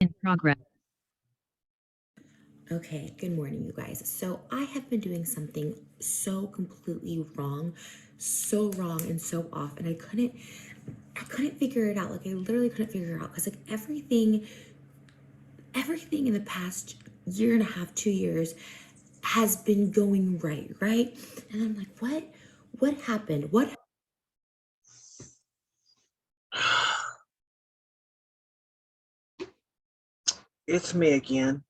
In progress. Okay, good morning, you guys. So I have been doing something so completely wrong, so wrong and so off, and I couldn't figure it out. Like I literally couldn't figure it out because like everything in the past year and a half, 2 years has been going right? And I'm like, what happened? It's me again.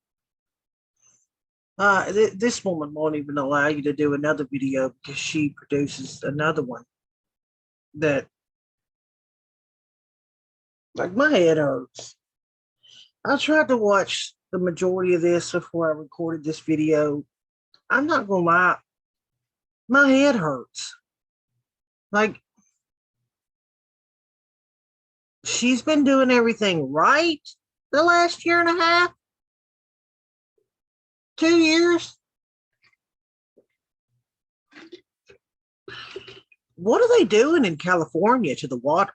This woman won't even allow you to do another video because she produces another one that, like, my head hurts. I tried to watch the majority of this before I recorded this video. I'm not gonna lie, my head hurts. Like, she's been doing everything right the last year and a half, 2 years. What are they doing in California to the water?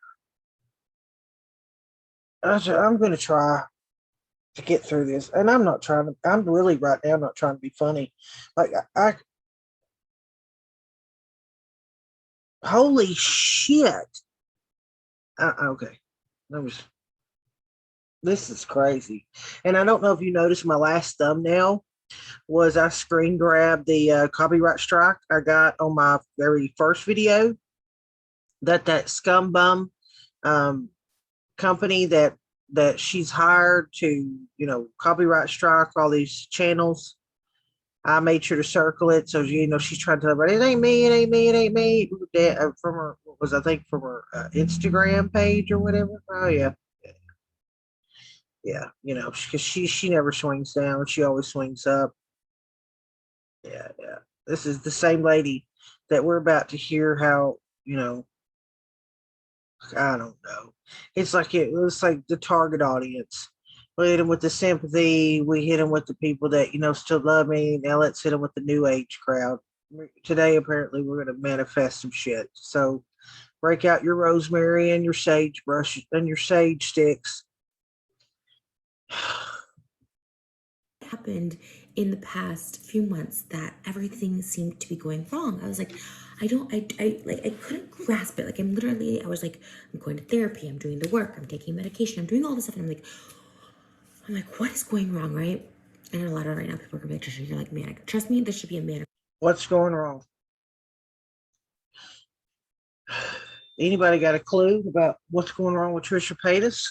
I'm going to try to get through this. And I'm not trying to, I'm really right now not trying to be funny. Like, holy shit. Okay. This is crazy. And I don't know if you noticed my last thumbnail was I screen grabbed the copyright strike I got on my very first video that scum bum company that she's hired to, copyright strike all these channels. I made sure to circle it so she's trying to tell everybody it ain't me, it ain't me, it ain't me. From her, what was I think from her Instagram page or whatever. Oh yeah, because she never swings down, she always swings up. Yeah. This is the same lady that we're about to hear how, I don't know. It's like it was like the target audience. We hit them with the sympathy. We hit them with the people that still love me. Now let's hit them with the new age crowd. Today, apparently, we're going to manifest some shit. So, break out your rosemary and your sage brush and your sage sticks. Happened in the past few months that everything seemed to be going wrong. I was like, I couldn't grasp it. Like I was like, I'm going to therapy, I'm doing the work, I'm taking medication, I'm doing all this stuff, and I'm like, what is going wrong, right? And a lot of right now people are gonna be like, Trisha, you're like manic. Trust me, this should be a manic. What's going wrong? Anybody got a clue about what's going wrong with Trisha Paytas?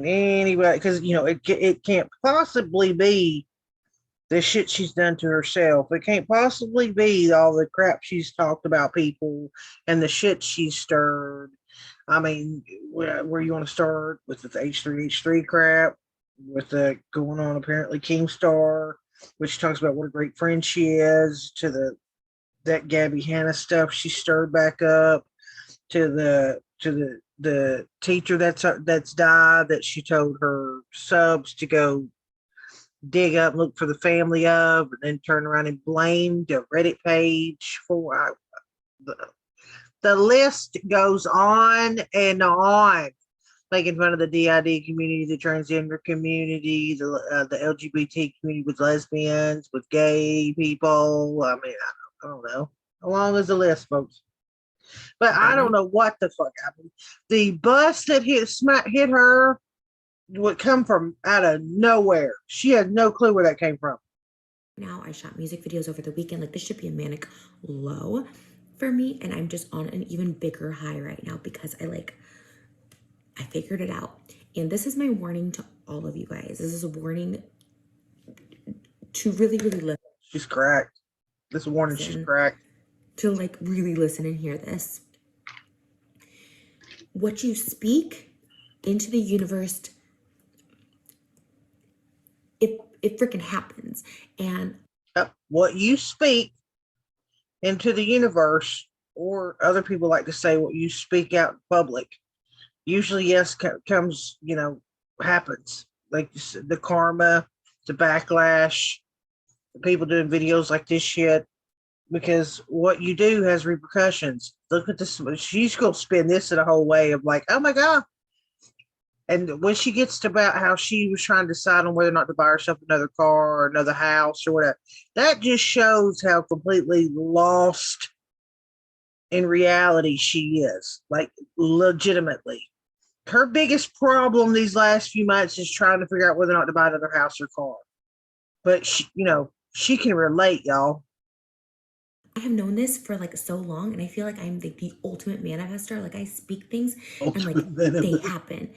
Anybody? Because it can't possibly be the shit she's done to herself. It can't possibly be all the crap she's talked about people and the shit she's stirred. I mean, where you want to start with the H3H3 crap, with the going on apparently Keemstar, which talks about what a great friend she is, to that Gabby Hanna stuff she stirred back up, to the teacher that's died that she told her subs to go dig up, look for the family of, and then turn around and blame the Reddit page for the list goes on and on, making fun of the DID community, the transgender community, the LGBT community, with lesbians, with gay people. I mean, I don't know. How long is the list, folks? But I don't know what the fuck happened. The bus that hit her would come from out of nowhere. She had no clue where that came from. Now I shot music videos over the weekend. Like, this should be a manic low for me, and I'm just on an even bigger high right now because I figured it out. And this is my warning to all of you guys. This is a warning to really, really listen. She's cracked. This warning, she's cracked. To really listen and hear this. What you speak into the universe, it freaking happens. And what you speak into the universe, or other people like to say what you speak out in public, usually comes, happens. Like the karma, the backlash, the people doing videos like this shit, because what you do has repercussions. Look at this. She's going to spin this in a whole way of like, oh my God. And when she gets to about how she was trying to decide on whether or not to buy herself another car or another house or whatever, that just shows how completely lost in reality she is, like legitimately. Her biggest problem these last few months is trying to figure out whether or not to buy another house or car. But she, she can relate, y'all. I have known this for like so long, and I feel like I'm like the ultimate manifester. Like I speak things and like they happen.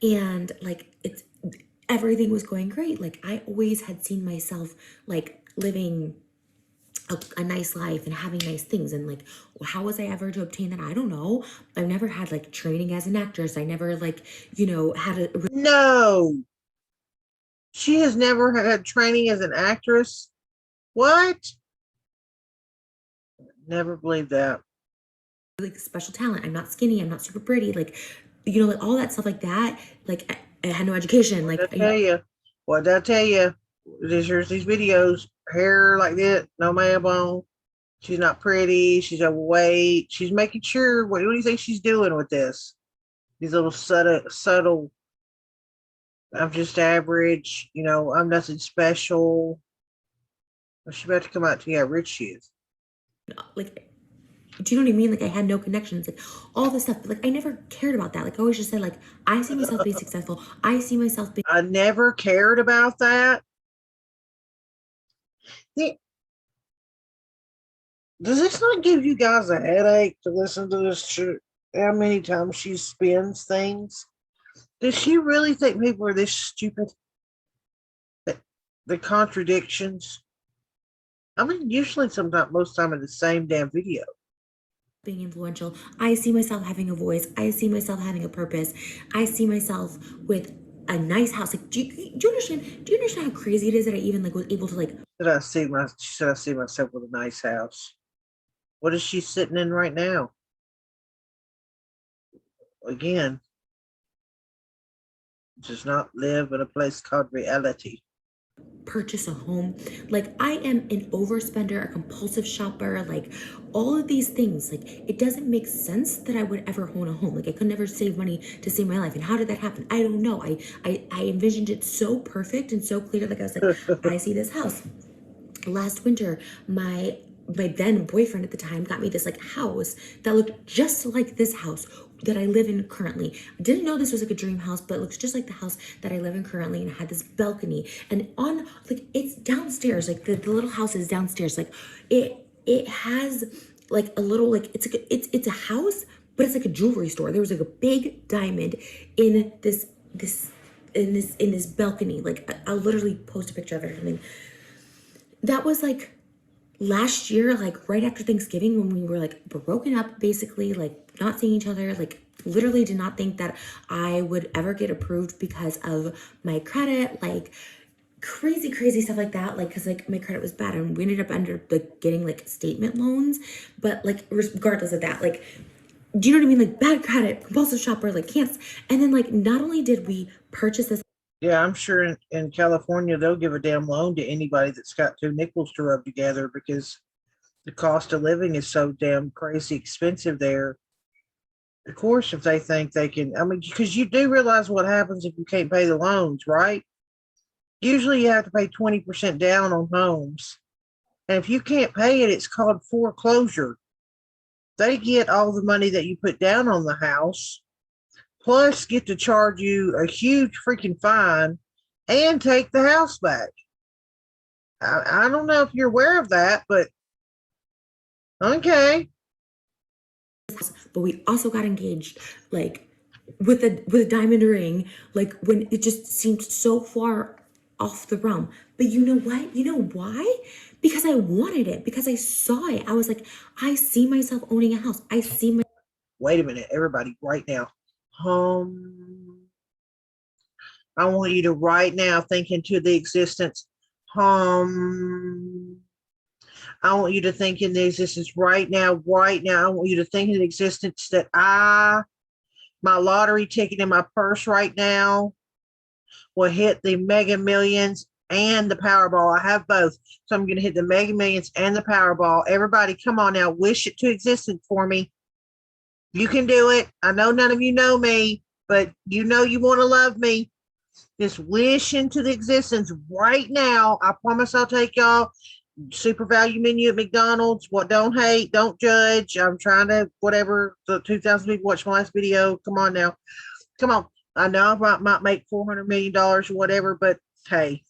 And like it's everything was going great. Like I always had seen myself like living a nice life and having nice things, and like how was I ever to obtain that? I don't know. I've never had like training as an actress. I never like had a No, she has never had training as an actress. What? Never believed that. like special talent. I'm not skinny. I'm not super pretty. Like like all that stuff like that. Like I had no education. What Like did I tell you? What did I tell you? There's these videos, hair like that, no man bone. She's not pretty. She's overweight. She's making sure. What do you think she's doing with this? These little subtle. I'm just average. I'm nothing special. She's about to come out to you how rich she is. like do you know what I mean? Like I had no connections, like all this stuff. But like I never cared about that. Like I always just said, like I see myself being successful. I see myself being I never cared about that. Does this not give you guys a headache to listen to this shit? How many times she spins things? Does she really think people are this stupid? The contradictions. I mean, usually, sometimes, most time in the same damn video. being influential. I see myself having a voice. I see myself having a purpose. I see myself with a nice house. Like, do you understand? Do you understand how crazy it is that I even like was able to like She said I see myself with a nice house. What is she sitting in right now? Again, does not live in a place called reality. purchase a home? Like I am an overspender, a compulsive shopper, like all of these things. Like it doesn't make sense that I would ever own a home. Like I could never save money to save my life. And how did that happen? I don't know. I envisioned it so perfect and so clear. Like I was like, I see this house. Last winter, my then boyfriend at the time got me this like house that looked just like this house that I live in currently. I didn't know this was like a dream house, but it looks just like the house that I live in currently, and it had this balcony. And on like it's downstairs, like the little house is downstairs. Like it has like a little like it's a house, but it's like a jewelry store. There was like a big diamond in this balcony. Like I'll literally post a picture of it or something. That was like last year, like right after Thanksgiving, when we were like broken up, basically, like not seeing each other, like literally did not think that I would ever get approved because of my credit, like crazy stuff like that. Like, cause like my credit was bad, and we ended up like getting like statement loans, but like regardless of that, like, do you know what I mean? Like bad credit, compulsive shopper, like can't. And then like not only did we purchase this. Yeah, I'm sure in California they'll give a damn loan to anybody that's got two nickels to rub together because the cost of living is so damn crazy expensive there. Of course, if they think they can, I mean, because you do realize what happens if you can't pay the loans, right? Usually you have to pay 20% down on homes. And if you can't pay it, it's called foreclosure. They get all the money that you put down on the house, plus get to charge you a huge freaking fine and take the house back. I don't know if you're aware of that, but okay. But we also got engaged like with a diamond ring, like when it just seemed so far off the realm. But you know what? You know why? Because I wanted it, because I saw it. I was like, I see myself owning a house. I see my Wait a minute, everybody, right now. I want you to right now think into the existence. I want you to think in the existence right now, right now. I want you to think in the existence that my lottery ticket in my purse right now will hit the Mega Millions and the Powerball. I have both. So I'm going to hit the Mega Millions and the Powerball. Everybody, come on now. Wish it to existence for me. You can do it. I know none of you know me, but you know you want to love me. Just wish into the existence right now. I promise I'll take y'all super value menu at McDonald's. What? Don't hate, don't judge. I'm trying to whatever. The 2,000 people watched my last video. Come on now, come on. I know I might make $400 million or whatever, but hey,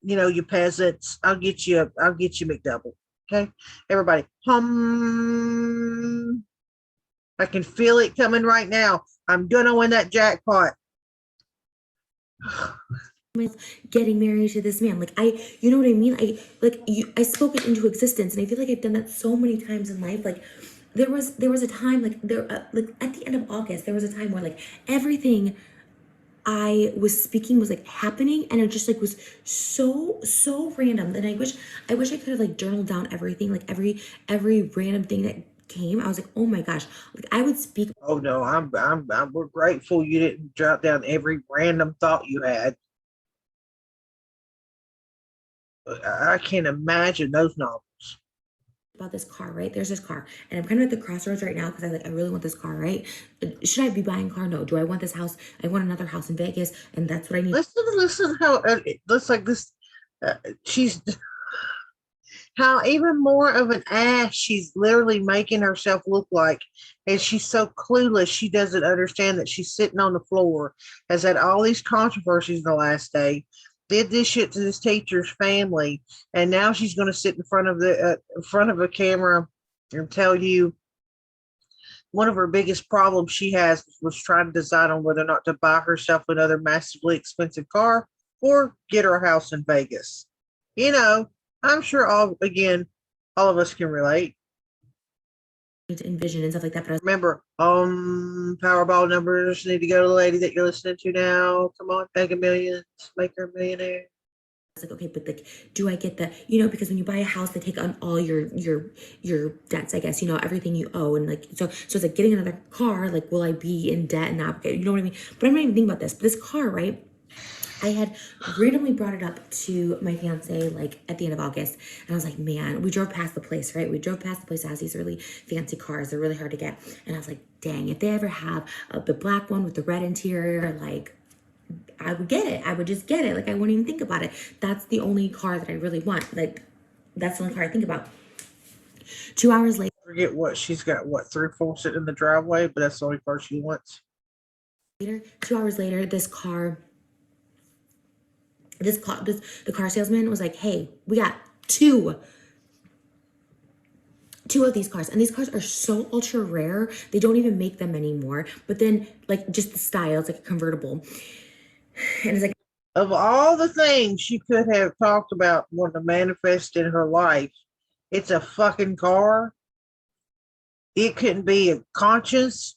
you know, you peasants, I'll get you McDouble. Okay, everybody, I can feel it coming right now. I'm gonna win that jackpot. Getting married to this man, like you know what I mean? I spoke it into existence, and I feel like I've done that so many times in life. Like there was a time, like like at the end of August, there was a time where like everything I was speaking was like happening, and it just like was so random. And I wish I could have like journaled down everything, like every random thing that came. I was like, oh my gosh, like I would speak. Oh no, we're grateful you didn't jot down every random thought you had. I can't imagine those novels. About this car, right? There's this car, and I'm kind of at the crossroads right now because I really want this car, right? Should I be buying a car? No. Do I want this house? I want another house in Vegas, and that's what I need. Listen how it looks like this. She's how even more of an ass she's literally making herself look like, and she's so clueless. She doesn't understand that she's sitting on the floor, has had all these controversies in the last day, did this shit to this teacher's family, and now she's going to sit in front of a camera and tell you one of her biggest problems she has was trying to decide on whether or not to buy herself another massively expensive car or get her a house in Vegas. You know, I'm sure all of us can relate. To envision and stuff like that. But I remember, Powerball numbers need to go to the lady that you're listening to now. Come on, Mega Millions, make her a millionaire. was like, okay, but like, do I get the, you know, because when you buy a house, they take on all your debts, I guess, you know, everything you owe. And like, so it's like getting another car, like, will I be in debt and not, you know what I mean? But I'm not even thinking about this, but this car, right? I had randomly brought it up to my fiance like at the end of August, and I was like, man, we drove past the place, right? We drove past the place that has these really fancy cars. They're really hard to get. And I was like, dang, if they ever have the black one with the red interior, like, I would get it. I would just get it. Like, I wouldn't even think about it. That's the only car that I really want. Like, that's the only car I think about. 2 hours later. Forget what she's got, what, 3 or 4 sitting in the driveway, but that's the only car she wants. 2 hours later, the car salesman was like, hey, we got two of these cars, and these cars are so ultra rare, they don't even make them anymore. But then, like, just the style, it's like a convertible, and it's like, of all the things she could have talked about wanting to manifest in her life, it's a fucking car. It couldn't be a conscience,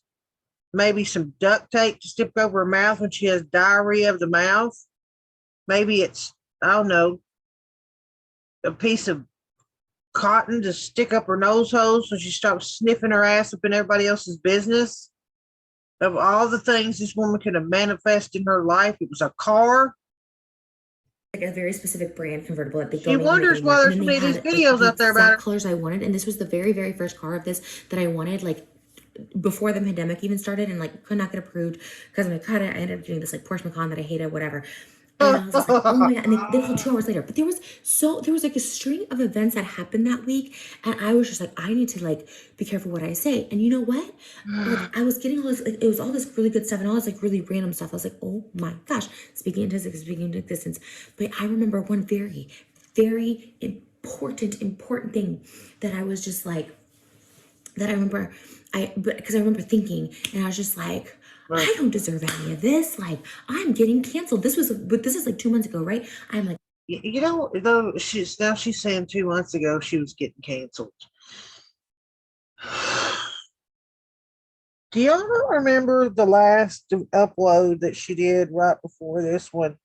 maybe some duct tape to stick over her mouth when she has diarrhea of the mouth. Maybe it's, I don't know, a piece of cotton to stick up her nose hole so she stops sniffing her ass up in everybody else's business. Of all the things this woman could have manifested in her life, it was a car. Like a very specific brand convertible that they she wonders why there's so many of these videos out there about it. Colors I wanted, and this was the very, very first car of this that I wanted, like before the pandemic even started, and like could not get approved because of my credit. I ended up getting this like Porsche Macan that I hated, whatever. And I was just like, oh my God. And they called 2 hours later. But there was like a string of events that happened that week. And I was just like, I need to like be careful what I say. And you know what? Like I was getting all this, like, it was all this really good stuff and all this like really random stuff. I was like, oh my gosh, speaking into existence. But I remember one very, very important thing that I was just like, that I remember, because I remember thinking, and I was just like, I don't deserve any of this. Like, I'm getting canceled. This is like 2 months ago, right? I'm like, you know, though she's saying 2 months ago she was getting canceled. Do y'all remember the last upload that she did right before this one?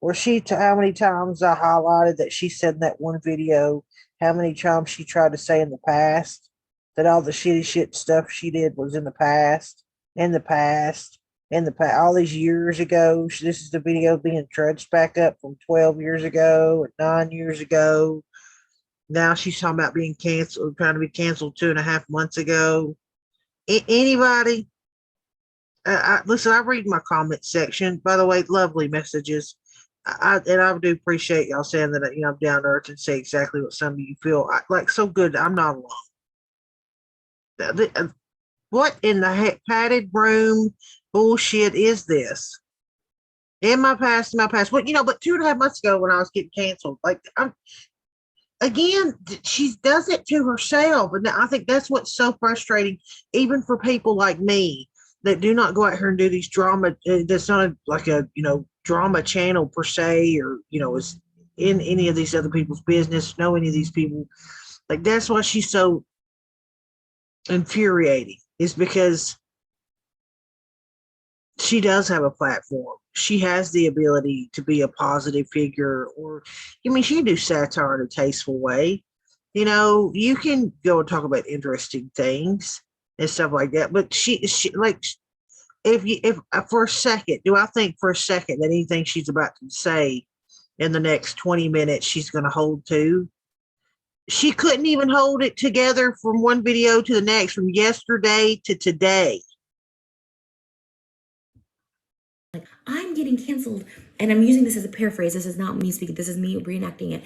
Where how many times I highlighted that she said in that one video, how many times she tried to say in the past that all the shit stuff she did was in the past. All these years ago. This is the video being trudged back up from 12 years ago or 9 years ago. Now she's talking about being canceled, trying to be canceled 2.5 months ago. Anybody? Listen, I read my comment section. By the way, lovely messages. I do appreciate y'all saying that, I'm down to earth and say exactly what some of you feel. Like, so good. I'm not alone. What in the heck padded room bullshit is this? In my past, Well, but 2.5 months ago when I was getting canceled, like, again, she does it to herself. And I think that's what's so frustrating, even for people like me that do not go out here and do these drama. That's not like a, drama channel per se, or, is in any of these other people's business, know any of these people. Like, that's why she's so infuriating, is because she does have a platform. She has the ability to be a positive figure, or, she can do satire in a tasteful way. You can go and talk about interesting things and stuff like that. But she like, if for a second, do I think for a second that anything she's about to say in the next 20 minutes she's going to hold to? She couldn't even hold it together from one video to the next, from yesterday to today. Like, I'm getting canceled, and I'm using this as a paraphrase. This is not me speaking. This is me reenacting it.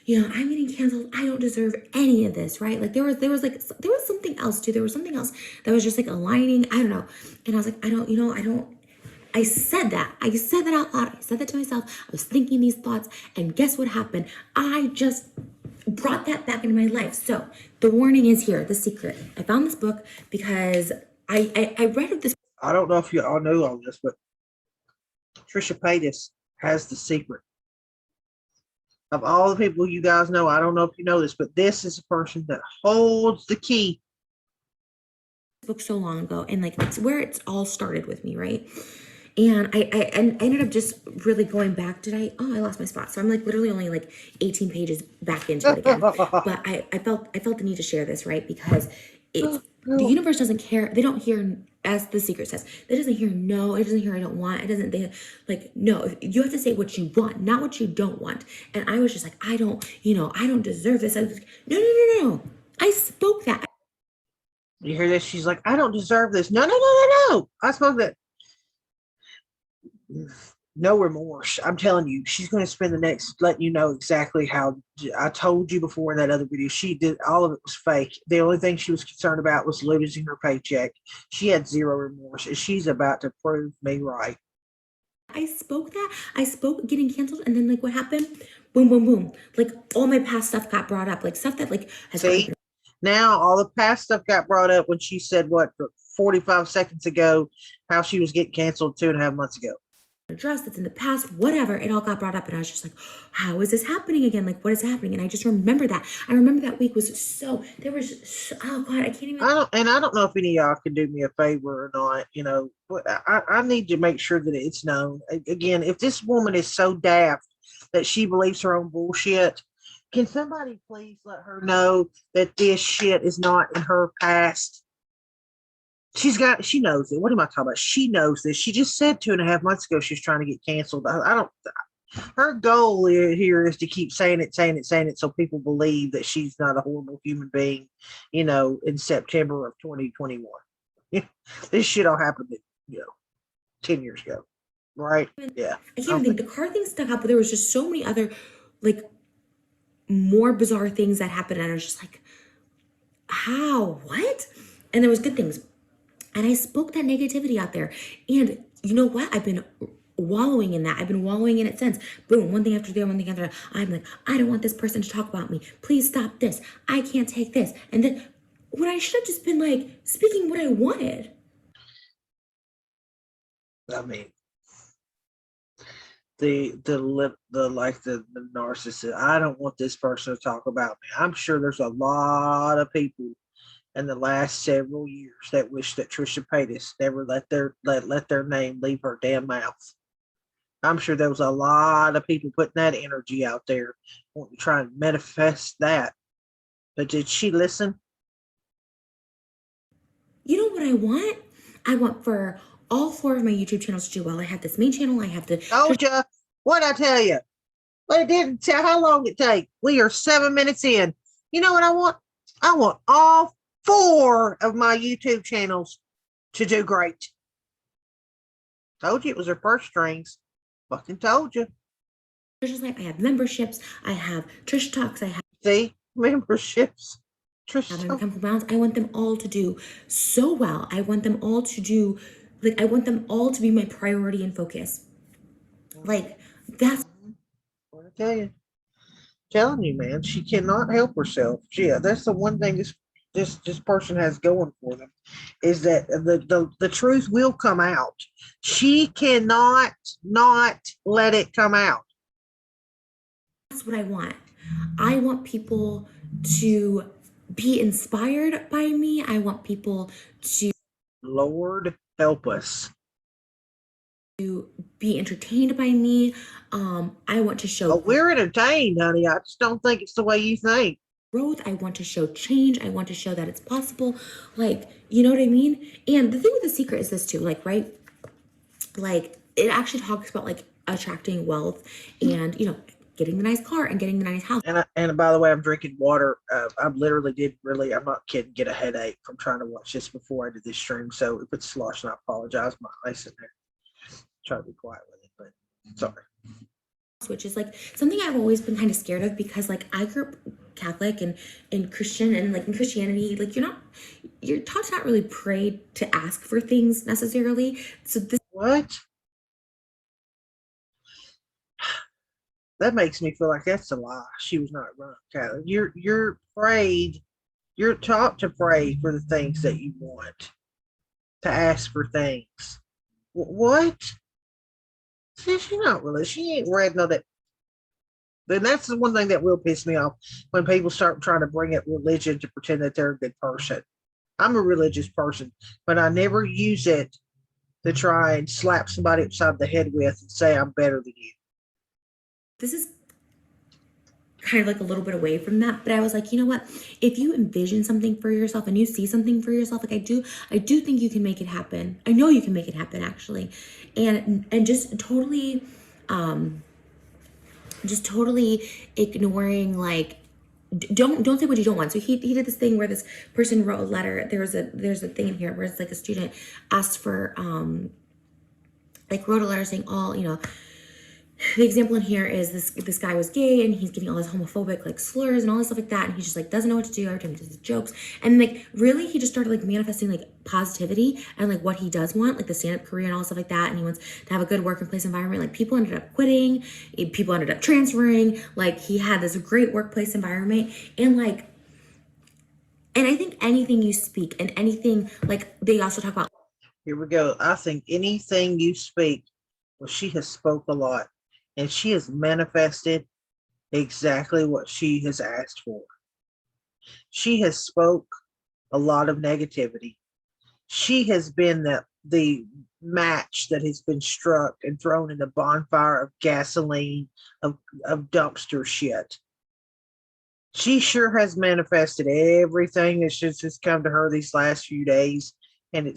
I'm getting canceled. I don't deserve any of this, right? Like, there was something else too. There was something else that was just like aligning. I don't know. And I was like, I said that. I said that out loud. I said that to myself. I was thinking these thoughts, and guess what happened? I just brought that back into my life. So the warning is here. The secret. I found this book because I read of this. I don't know if you all know all this, but Trisha Paytas has the secret. Of all the people you guys know, I don't know if you know this, but this is a person that holds the key. Book so long ago, and like, it's where it's all started with me, right? And I ended up just really going back. I lost my spot. So I'm like literally only like 18 pages back into it again. But I felt the need to share this, right? Because it's the universe doesn't care. They don't hear, as the secret says, it doesn't hear no, it doesn't hear I don't want, it doesn't, they like, no, you have to say what you want, not what you don't want. And I was just like, I don't deserve this. I was like, no. I spoke that. You hear this? She's like, I don't deserve this. No. I spoke that. No remorse. I'm telling you, she's going to spend the next letting you know exactly how. I told you before in that other video, she did all of it was fake. The only thing she was concerned about was losing her paycheck. She had zero remorse, and she's about to prove me right. I spoke that. I spoke getting canceled, and then like what happened? Boom, boom, boom. Like all my past stuff got brought up, like stuff that like has. See, now all the past stuff got brought up when she said what 45 seconds ago how she was getting canceled 2.5 months ago. Address that's in the past, whatever, it all got brought up, and I was just like, how is this happening again? Like, what is happening? And I just remember that. I remember that week was there was oh god, I can't even. I don't know if any of y'all can do me a favor or not. I need to make sure that it's known. Again, if this woman is so daft that she believes her own bullshit, can somebody please let her know that this shit is not in her past? She knows it. What am I talking about? She knows this. She just said 2.5 months ago she's trying to get canceled. Her goal here is to keep saying it so people believe that she's not a horrible human being, in September of 2021. This shit all happened, 10 years ago, right? Yeah. I can't even think. The car thing stuck out, but there was just so many other, like, more bizarre things that happened, and I was just like, how? What? And there was good things. And I spoke that negativity out there. And you know what? I've been wallowing in that. I've been wallowing in it since. Boom, one thing after the other, one thing after the other. I'm like, I don't want this person to talk about me. Please stop this. I can't take this. And then when I should have just been like speaking what I wanted. I mean, the narcissist. I don't want this person to talk about me. I'm sure there's a lot of people in the last several years that wish that Trisha Paytas never let their name leave her damn mouth. I'm sure there was a lot of people putting that energy out there, wanting to try and manifest that. But did she listen? You know what I want? I want for all 4 of my YouTube channels to do well. I have this main channel. I have the. Told you. What'd I tell you? But it didn't tell how long it take. We are 7 minutes in. You know what I want? I want all 4 of my YouTube channels to do great. Told you it was her purse strings. Fucking told you. Trisha's Life, I have memberships, I have Trisha Talks, I have See, memberships. my Trisha. Chemical Balance. I want them all to do so well. I want them all to do, like, I want them all to be my priority and focus. Like, that's What I tell you, telling you, man, she cannot help herself. Yeah, that's the one thing this person has going for them, is that the truth will come out. She cannot not let it come out. what I want. I want people to be inspired by me. I want people to Lord help us. be entertained by me. I want to show Oh, we're entertained, honey. I just don't think it's the way you think. growth. I want to show change. I want to show that it's possible. Like, you know what I mean? And the thing with The Secret is this too, like, right? Like, it actually talks about like attracting wealth and, you know, getting the nice car and getting the nice house. And by the way, I'm drinking water. I literally did really, I'm not kidding, get a headache from trying to watch this before I did this stream. So if it's sloshing, I apologize. My ice in there. Try to be quiet with it, but sorry. Which is like something I've always been kind of scared of, because like I grew up Catholic and Christian, and like in Christianity, like you're taught to not really pray to ask for things necessarily. So this What? That makes me feel like that's a lie. She was not wrong, Tyler. You're prayed. You're taught to pray for the things that you want, to ask for things. What? See, she's not really. She ain't read no that. Then that's the one thing that will piss me off, when people start trying to bring up religion to pretend that they're a good person. I'm a religious person, but I never use it to try and slap somebody upside the head with and say I'm better than you. is kind of like a little bit away from that, but I was like, you know what? If you envision something for yourself and you see something for yourself, like I do think you can make it happen. I know you can make it happen, actually, and just totally ignoring, like, don't say what you don't want. So he did this thing where this person wrote a letter. There's a thing in here where it's like a student asked for like wrote a letter saying, all, you know, the example in here is this guy was gay and he's getting all this homophobic like slurs and all this stuff like that, and he just like doesn't know what to do every time he does his jokes. And like really he just started like manifesting like positivity and like what he does want, like the stand-up career and all stuff like that, and he wants to have a good workplace environment. Like people ended up quitting, people ended up transferring, like he had this great workplace environment. And like, and I think anything you speak and anything, like they also talk about, Here we go. I think anything you speak, well, she has spoke a lot, and she has manifested exactly what she has asked for. She has spoke a lot of negativity. She has been the match that has been struck and thrown in the bonfire of gasoline, of dumpster shit. She sure has manifested everything that's just come to her these last few days. And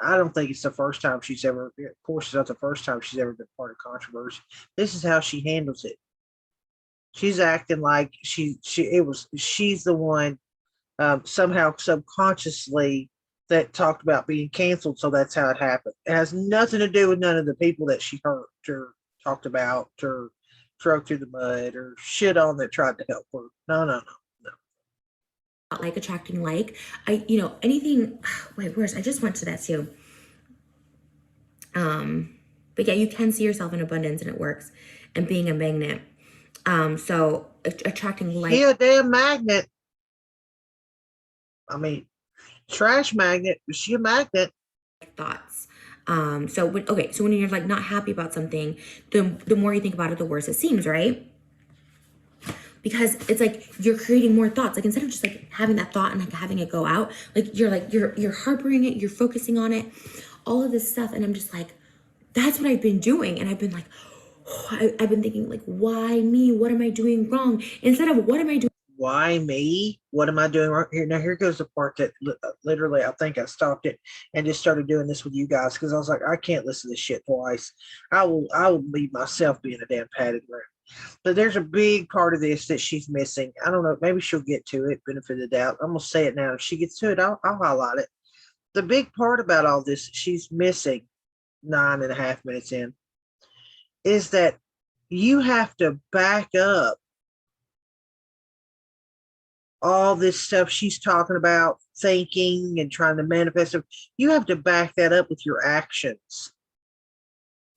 I don't think it's the first time she's ever, of course, it's not the first time she's ever been part of controversy. This is how she handles it. She's acting like she's the one, somehow subconsciously, that talked about being canceled. So that's how it happened. It has nothing to do with none of the people that she hurt or talked about or throw through the mud or shit on that tried to help her. No. like attracting like, I, you know, anything. Wait, where's, I just went to that too. But yeah, you can see yourself in abundance and it works, and being a magnet. So attracting like, She a damn magnet. I mean, trash magnet, but she a magnet. thoughts. So when you're like not happy about something, the more you think about it, the worse it seems, right? Because it's like you're creating more thoughts. Like instead of just like having that thought and like having it go out, like you're harboring it, you're focusing on it, all of this stuff. And I'm just like, that's what I've been doing. And I've been like, I've been thinking like, why me? What am I doing wrong? Instead of what am I doing? Why me? What am I doing right here? Now here goes the part that literally I think I stopped it and just started doing this with you guys, because I was like, I can't listen to this shit twice. I will leave myself being a damn padded room. But there's a big part of this that she's missing. I don't know. Maybe she'll get to it. Benefit of the doubt. I'm gonna say it now. If she gets to it, I'll highlight it. The big part about all this she's missing 9.5 minutes in, is that you have to back up all this stuff she's talking about, thinking and trying to manifest it. You have to back that up with your actions.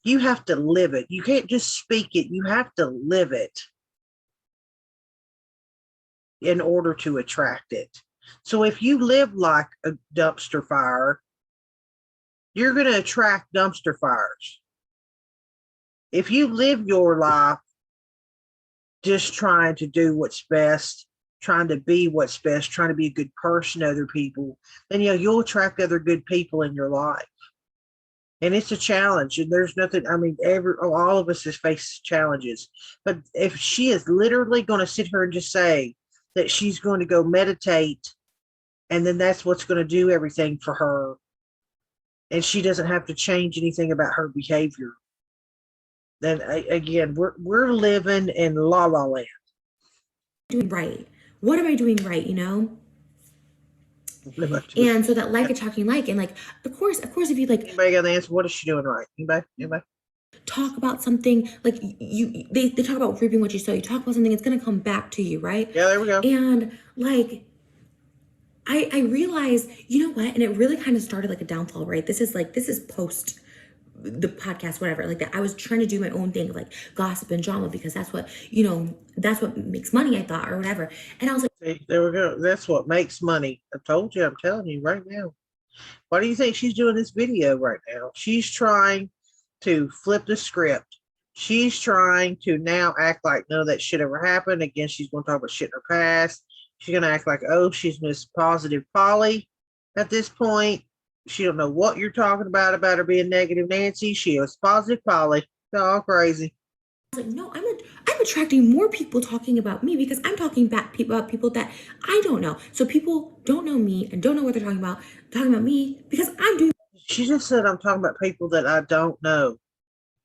You have to live it. You can't just speak it. You have to live it in order to attract it. So if you live like a dumpster fire, you're going to attract dumpster fires. If you live your life just trying to do what's best, trying to be what's best, trying to be a good person to other people, then you'll attract other good people in your life. And it's a challenge, and there's nothing. I mean, all of us has faced challenges, but if she is literally going to sit here and just say that she's going to go meditate, and then that's what's going to do everything for her, and she doesn't have to change anything about her behavior, then again, we're living in la la land. Doing right. What am I doing right? And so that like attracting like, and like, of course, if you like, anybody got the answer? What is she doing right? Anybody? Talk about something like they talk about reaping what you sow. You talk about something, it's gonna come back to you, right? Yeah, there we go. And like, I realized, you know what? And it really kind of started like a downfall, right? This is post the podcast, whatever, like that. I was trying to do my own thing, like gossip and drama, because that's what, that's what makes money, I thought, or whatever. And I was like, see, there we go. That's what makes money. I told you, I'm telling you right now. Why do you think she's doing this video right now? She's trying to flip the script. She's trying to now act like none of that shit ever happened. Again, she's going to talk about shit in her past. She's going to act like, oh, she's Miss Positive Polly at this point. She don't know what you're talking about her being negative Nancy. She is Positive Polly. All crazy. No, I'm attracting more people talking about me because I'm talking back about people that I don't know. So people don't know me and don't know what they're talking about me because I'm doing. She just said I'm talking about people that I don't know.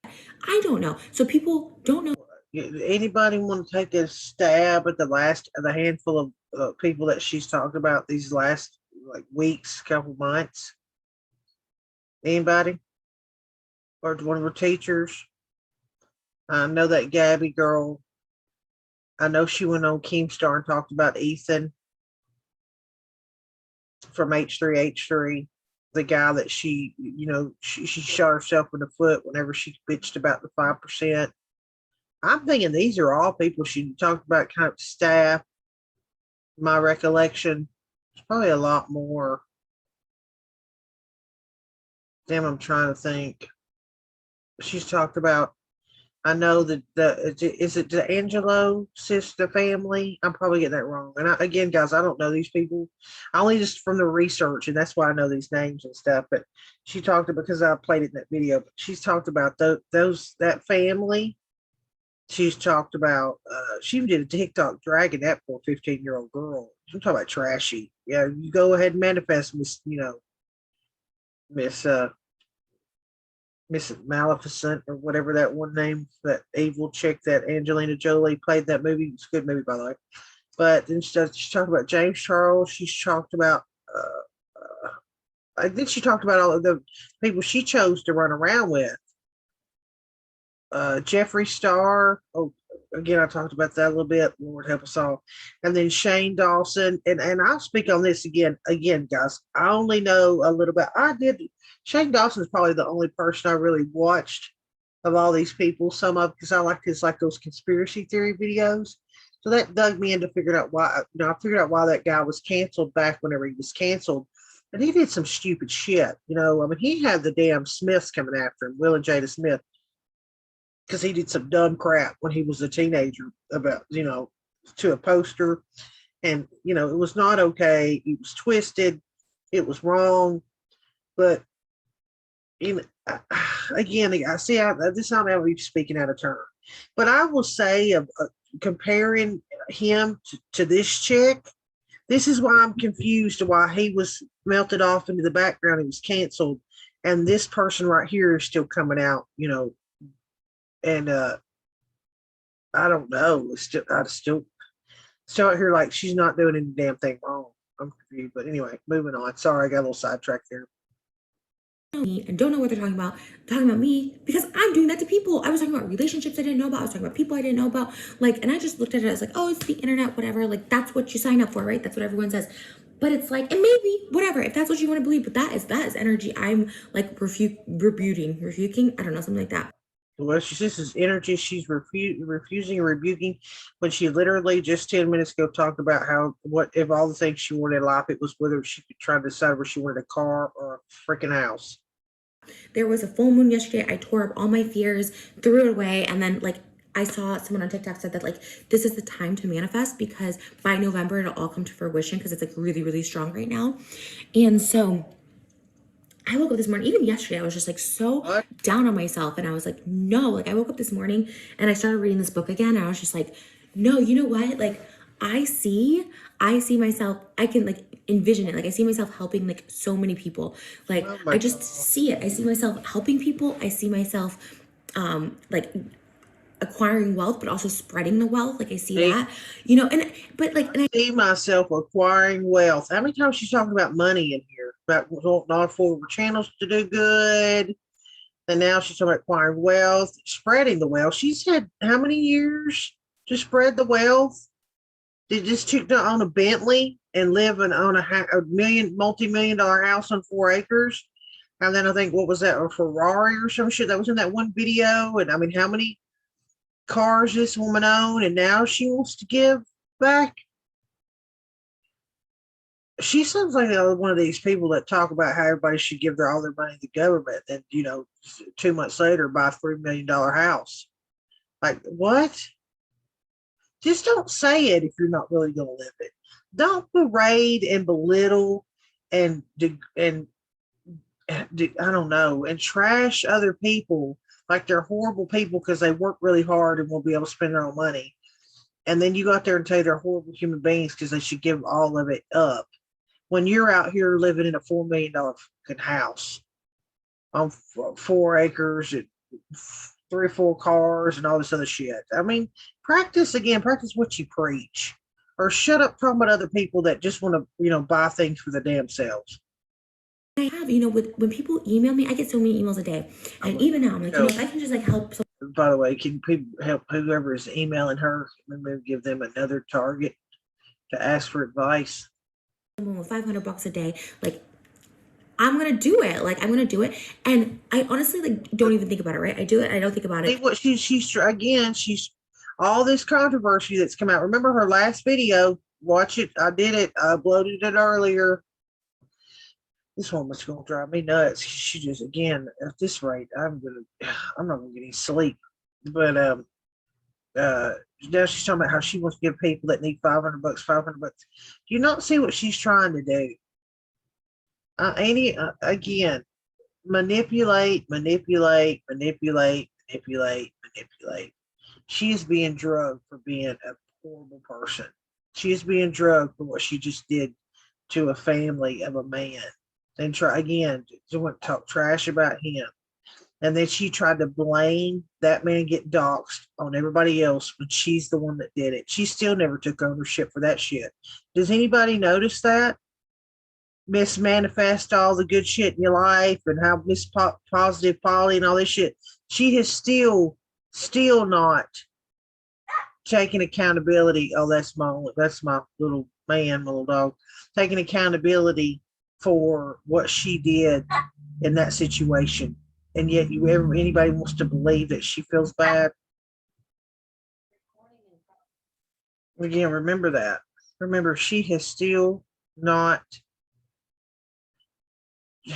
I don't know. So people don't know. Anybody want to take a stab at the handful of people that she's talked about these last like weeks, couple months? Anybody? Or one of her teachers? I know that Gabby girl. I know she went on Keemstar and talked about Ethan from H3H3, the guy that she shot herself in the foot whenever she bitched about the 5%. I'm thinking these are all people she talked about, kind of staff. My recollection, there's probably a lot more. Damn, I'm trying to think. She's talked about, I know that is it the Angelo sister family? I'm probably getting that wrong. And again, guys, I don't know these people. I only just from the research, and that's why I know these names and stuff. But she talked about, because I played it in that video. But she's talked about that family. She's talked about. She even did a TikTok dragging that poor 15-year-old girl. I'm talking about trashy. Yeah, you go ahead and manifest, Miss Maleficent, or whatever that one name, that evil chick that Angelina Jolie played that movie. It's a good movie, by the way. But then she's talked about James Charles. She's talked about, I think she talked about all of the people she chose to run around with. Jeffree Star. Oh, again, I talked about that a little bit. Lord help us all. And then Shane Dawson. And I'll speak on this again, guys. I only know a little bit. Shane Dawson is probably the only person I really watched of all these people. Some of, because I like those conspiracy theory videos. So that dug me into figuring out why. I figured out why that guy was canceled back whenever he was canceled. And he did some stupid shit. He had the damn Smiths coming after him, Will and Jada Smith, because he did some dumb crap when he was a teenager about, to a poster. And, it was not okay. It was twisted. It was wrong. But, again, I see this I'm ever speaking out of turn. But I will say, comparing him to this chick, this is why I'm confused to why he was melted off into the background. He was canceled. And this person right here is still coming out, and I don't know. I still out here like she's not doing any damn thing wrong. I'm confused. But anyway, moving on. Sorry, I got a little sidetracked there. me and don't know what they're talking about me because I'm doing that to people. I was talking about relationships I didn't know about. I was talking about people I didn't know about. Like, and I just looked at it as like, oh, it's the internet, whatever. Like, that's what you sign up for, right? That's what everyone says. But it's like, and maybe whatever, if that's what you want to believe, but that is energy I'm like refuting, I don't know, something like that. Well, this is energy she's refusing and rebuking when she literally just 10 minutes ago talked about how, what if all the things she wanted in life, it was whether she could try to decide where she wanted a car or a freaking house. There was a full moon yesterday. I tore up all my fears, threw it away, and then like I saw someone on TikTok said that like this is the time to manifest because by November it'll all come to fruition because it's like really, really strong right now. And so I woke up this morning, even yesterday, I was just like so What? down on myself. And I was like, no, like I woke up this morning and I started reading this book again. And I was just like, no, you know what? Like I see myself, I can like envision it. Like I see myself helping like so many people. Like Oh my I just God. see it. I see myself helping people. I see myself like acquiring wealth, but also spreading the wealth. Like I see See, that, you know, and but like and I see myself acquiring wealth. How many times she's talking about money in here? About wanting all four channels to do good. And now she's talking about acquiring wealth, spreading the wealth. She's had how many years to spread the wealth? Did this chick own a Bentley and live on a multi-million dollar house on 4 acres? And then I think, what was that, a Ferrari or some shit that was in that one video? And I mean, how many cars this woman owned? And now she wants to give back. She sounds like one of these people that talk about how everybody should give all their money to the government. And, 2 months later, buy a $3 million house. Like, what? Just don't say it if you're not really going to live it. Don't berate and belittle and I don't know, and trash other people like they're horrible people because they work really hard and won't be able to spend their own money. And then you go out there and tell they're horrible human beings because they should give all of it up. When you're out here living in a $4 million fucking house on 4 acres and 3 or 4 cars and all this other shit. I mean, practice what you preach, or shut up talking about other people that just want to, buy things for the damn selves. I have, with when people email me, I get so many emails a day. And even now I'm like, if I can just like help By the way, can people help whoever is emailing her, maybe give them another target to ask for advice? someone with $500 a day, like I'm gonna do it. Like I'm gonna do it. And I honestly like don't even think about it, right? I do it, I don't think about See it. what she's all this controversy that's come out. Remember her last video? Watch it. I did it. I uploaded it earlier. This woman's gonna drive me nuts. She just, again, at this rate, I'm not gonna get any sleep. But now she's talking about how she wants to give people that need $500, $500. Do you not see what she's trying to do? Again, manipulate. She is being drugged for being a horrible person. She is being drugged for what she just did to a family of a man. Then try again to talk trash about him. And then she tried to blame that man get doxxed on everybody else when she's the one that did it. She still never took ownership for that shit. Does anybody notice that? Miss Manifest all the good shit in your life and how Miss Positive Polly and all this shit. She has still not taking accountability. Oh, that's my little man, my little dog. Taking accountability for what she did in that situation. And yet anybody wants to believe that she feels bad. Again, remember that. Remember, she has still not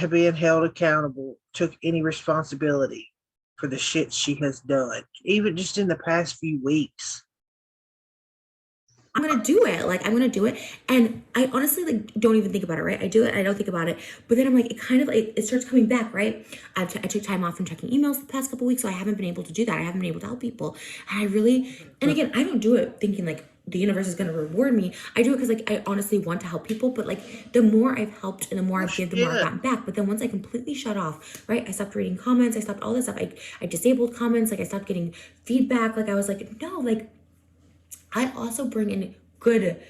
being held accountable, took any responsibility for the shit she has done, even just in the past few weeks. I'm gonna do it. Like I'm gonna do it. And I honestly like don't even think about it, right? I do it, I don't think about it. But then I'm like, it kind of like it starts coming back, right? I took time off from checking emails the past couple weeks, so I haven't been able to do that. I haven't been able to help people. And I really, and again, I don't do it thinking like the universe is gonna reward me. I do it because like I honestly want to help people, but like the more I've helped and the more I've given, the more I've gotten back. But then once I completely shut off, right? I stopped reading comments, I stopped all this stuff. I disabled comments, like I stopped getting feedback. Like I was like, no, like I also bring in good,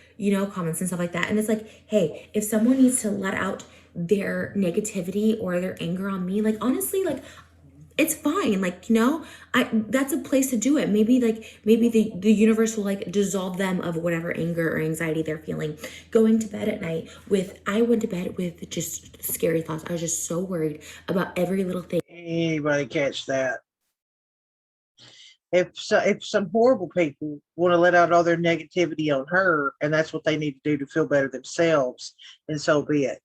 comments and stuff like that. And it's like, hey, if someone needs to let out their negativity or their anger on me, like, honestly, like, it's fine. Like, that's a place to do it. Maybe the universe will like dissolve them of whatever anger or anxiety they're feeling. Going to bed at night I went to bed with just scary thoughts. I was just so worried about every little thing. Anybody catch that? If some horrible people want to let out all their negativity on her, and that's what they need to do to feel better themselves, and so be it.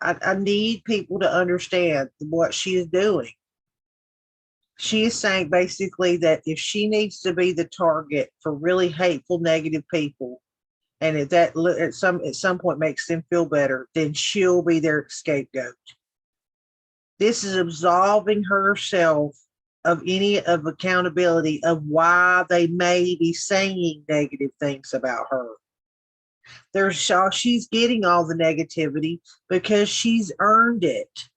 I need people to understand what she is doing. She is saying basically that if she needs to be the target for really hateful, negative people, and if that at some point makes them feel better, then she'll be their scapegoat. This is absolving herself of any of accountability of why they may be saying negative things about her. She's getting all the negativity because she's earned it,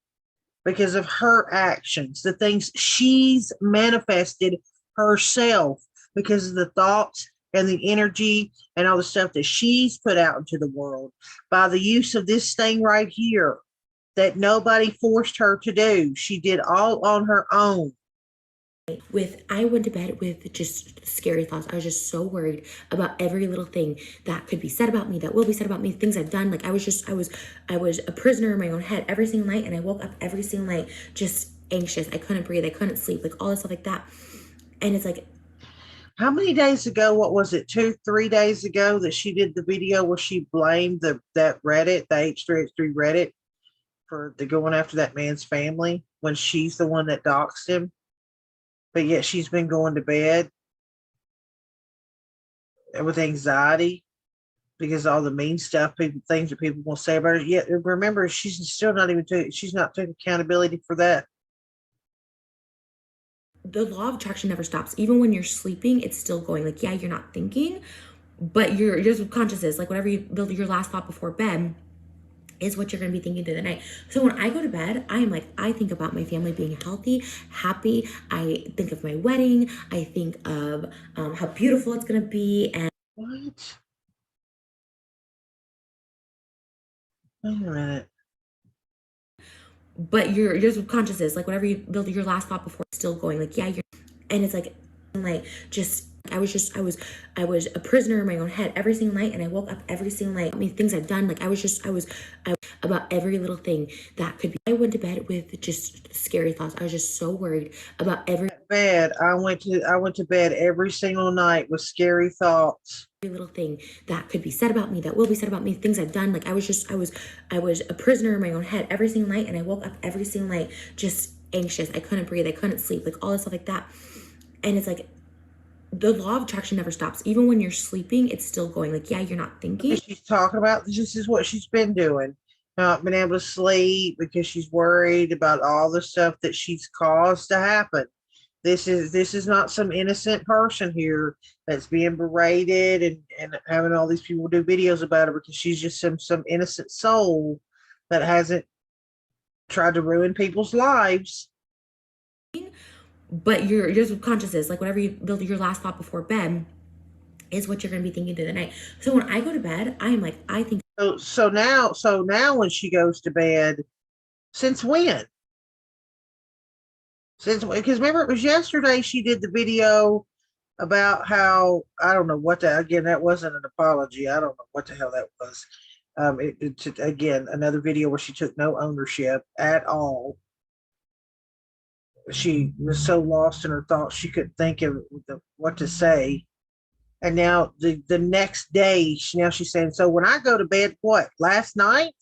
because of her actions, the things she's manifested herself, because of the thoughts and the energy and all the stuff that she's put out into the world by the use of this thing right here that nobody forced her to do. She did all on her own. I went to bed with just scary thoughts. I was just so worried about every little thing that could be said about me, that will be said about me, things I've done. Like, I was a prisoner in my own head every single night, and I woke up every single night just anxious. I couldn't breathe. I couldn't sleep, like all this stuff like that. And it's like, how many days ago, what was it, 2-3 days ago, that she did the video where she blamed that Reddit, the H3H3 Reddit, for the going after that man's family when she's the one that doxed him? But yet she's been going to bed with anxiety because all the mean stuff, things that people will say about her. Yet remember, she's still not even she's not taking accountability for that. The law of attraction never stops. Even when you're sleeping, it's still going. Like, yeah, you're not thinking, but your subconscious is like, whatever your last thought before bed is what you're going to be thinking through the night. So when I go to bed, I think about my family being healthy, happy. I think of my wedding. I think of how beautiful it's going to be. And what? Wait a minute. But your subconscious is like, whatever your last thought before, it's still going. Like, yeah, and it's like just. I was a prisoner in my own head every single night, and I woke up every single night. I mean, things I've done, like I was about every little thing that could be. I went to bed with just scary thoughts. I was just so worried about every bed. I went to bed every single night with scary thoughts. Every little thing that could be said about me, that will be said about me, things I've done. Like, I was a prisoner in my own head every single night, and I woke up every single night just anxious. I couldn't breathe. I couldn't sleep, like all this stuff like that. And it's like, the law of attraction never stops. Even when you're sleeping, it's still going. Like, yeah, you're not thinking. She's talking about this is what she's been doing. Not been able to sleep because she's worried about all the stuff that she's caused to happen. This is not some innocent person here that's being berated and having all these people do videos about her because she's just some innocent soul that hasn't tried to ruin people's lives. But your subconscious is like, whatever your last thought before bed is what you're going to be thinking through the night. So when I go to bed, I think. So now when she goes to bed, since when? Because remember, it was yesterday she did the video about how, I don't know what that wasn't an apology. I don't know what the hell that was. Again, another video where she took no ownership at all. She was so lost in her thoughts she couldn't think of what to say. And now the next day, she's saying, so when I go to bed, what, last night?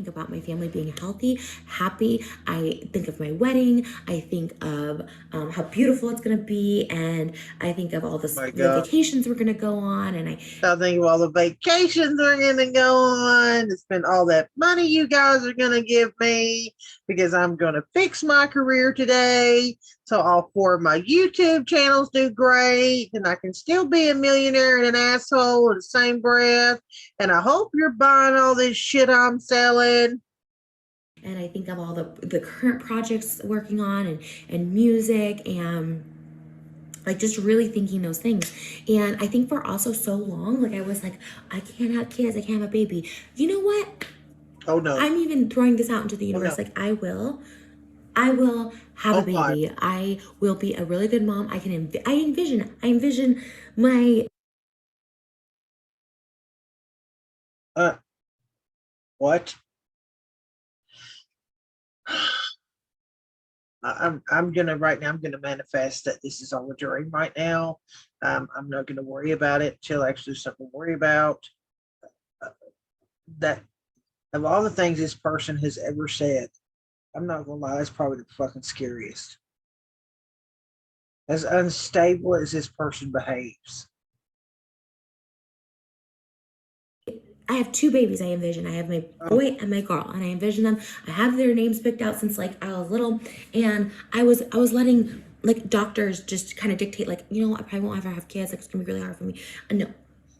About my family being healthy, happy. I think of my wedding. I think of how beautiful it's going to be. And I think of all the vacations we're going to go on. And I think of all the vacations we're going to go on. To spend all that money you guys are going to give me because I'm going to fix my career today. So all 4 of my YouTube channels do great, and I can still be a millionaire and an asshole in the same breath. And I hope you're buying all this shit I'm selling. And I think of all the current projects working on and music and Like just really thinking those things. And I think for also so long, like I was like, I can't have kids, I can't have a baby. You know what? Oh no. I'm even throwing this out into the Oh universe. no. Like I will have a Oh my. baby. I will be a really good mom. I envision my What? I'm gonna right now. I'm gonna manifest that this is all a dream right now. I'm not gonna worry about it till actually something to worry about. Uh, that of all the things this person has ever said, I'm not gonna lie, it's probably the fucking scariest. As unstable as this person behaves. I have two babies I envision. I have my Oh, boy and my girl, and I envision them. I have their names picked out since like I was little, and I was letting like doctors just kind of dictate like, you know, I probably won't ever have kids. Like it's gonna be really hard for me. And no,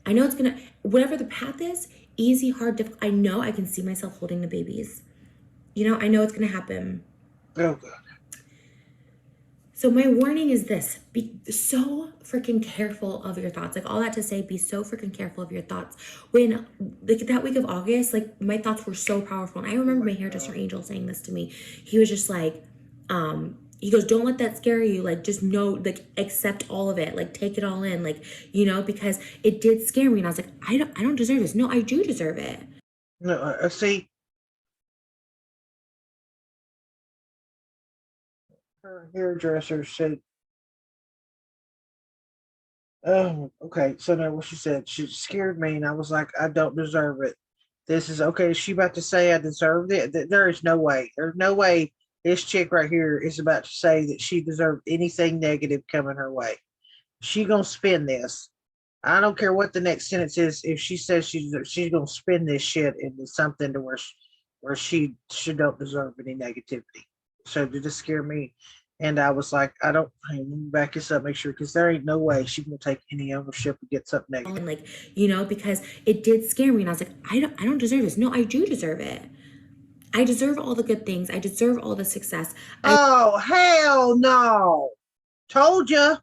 I know it's gonna whatever the path is, easy, hard, difficult. I know I can see myself holding the babies. You know, I know it's gonna happen. oh God. So my warning is this: be so freaking careful of your thoughts. Like all that to say, be so freaking careful of your thoughts. When like that week of August, like my thoughts were so powerful. And I Oh remember my my hairdresser God. Angel saying this to me. He was just like, he goes, don't let that scare you. Like just know, like accept all of it. Like take it all in. Like, you know, because it did scare me. And I was like, I don't deserve this. No, I do deserve it. No, see, her hairdresser said, "Oh, okay." So now what she said, she scared me, and I was like, "I don't deserve it." This is okay. Is she about to say I deserved it? There is no way. There's no way this chick right here is about to say that she deserved anything negative coming her way. She gonna spin this. I don't care what the next sentence is. If she says she's gonna spin this shit into something to where she don't deserve any negativity. So did this scare me? And I was like, I don't. Hey, let me back this up, make sure, because there ain't no way she gonna take any ownership and get something negative. And like, you know, because it did scare me. And I was like, I don't deserve this. No, I do deserve it. I deserve all the good things. I deserve all the success. I Oh hell no! Told you.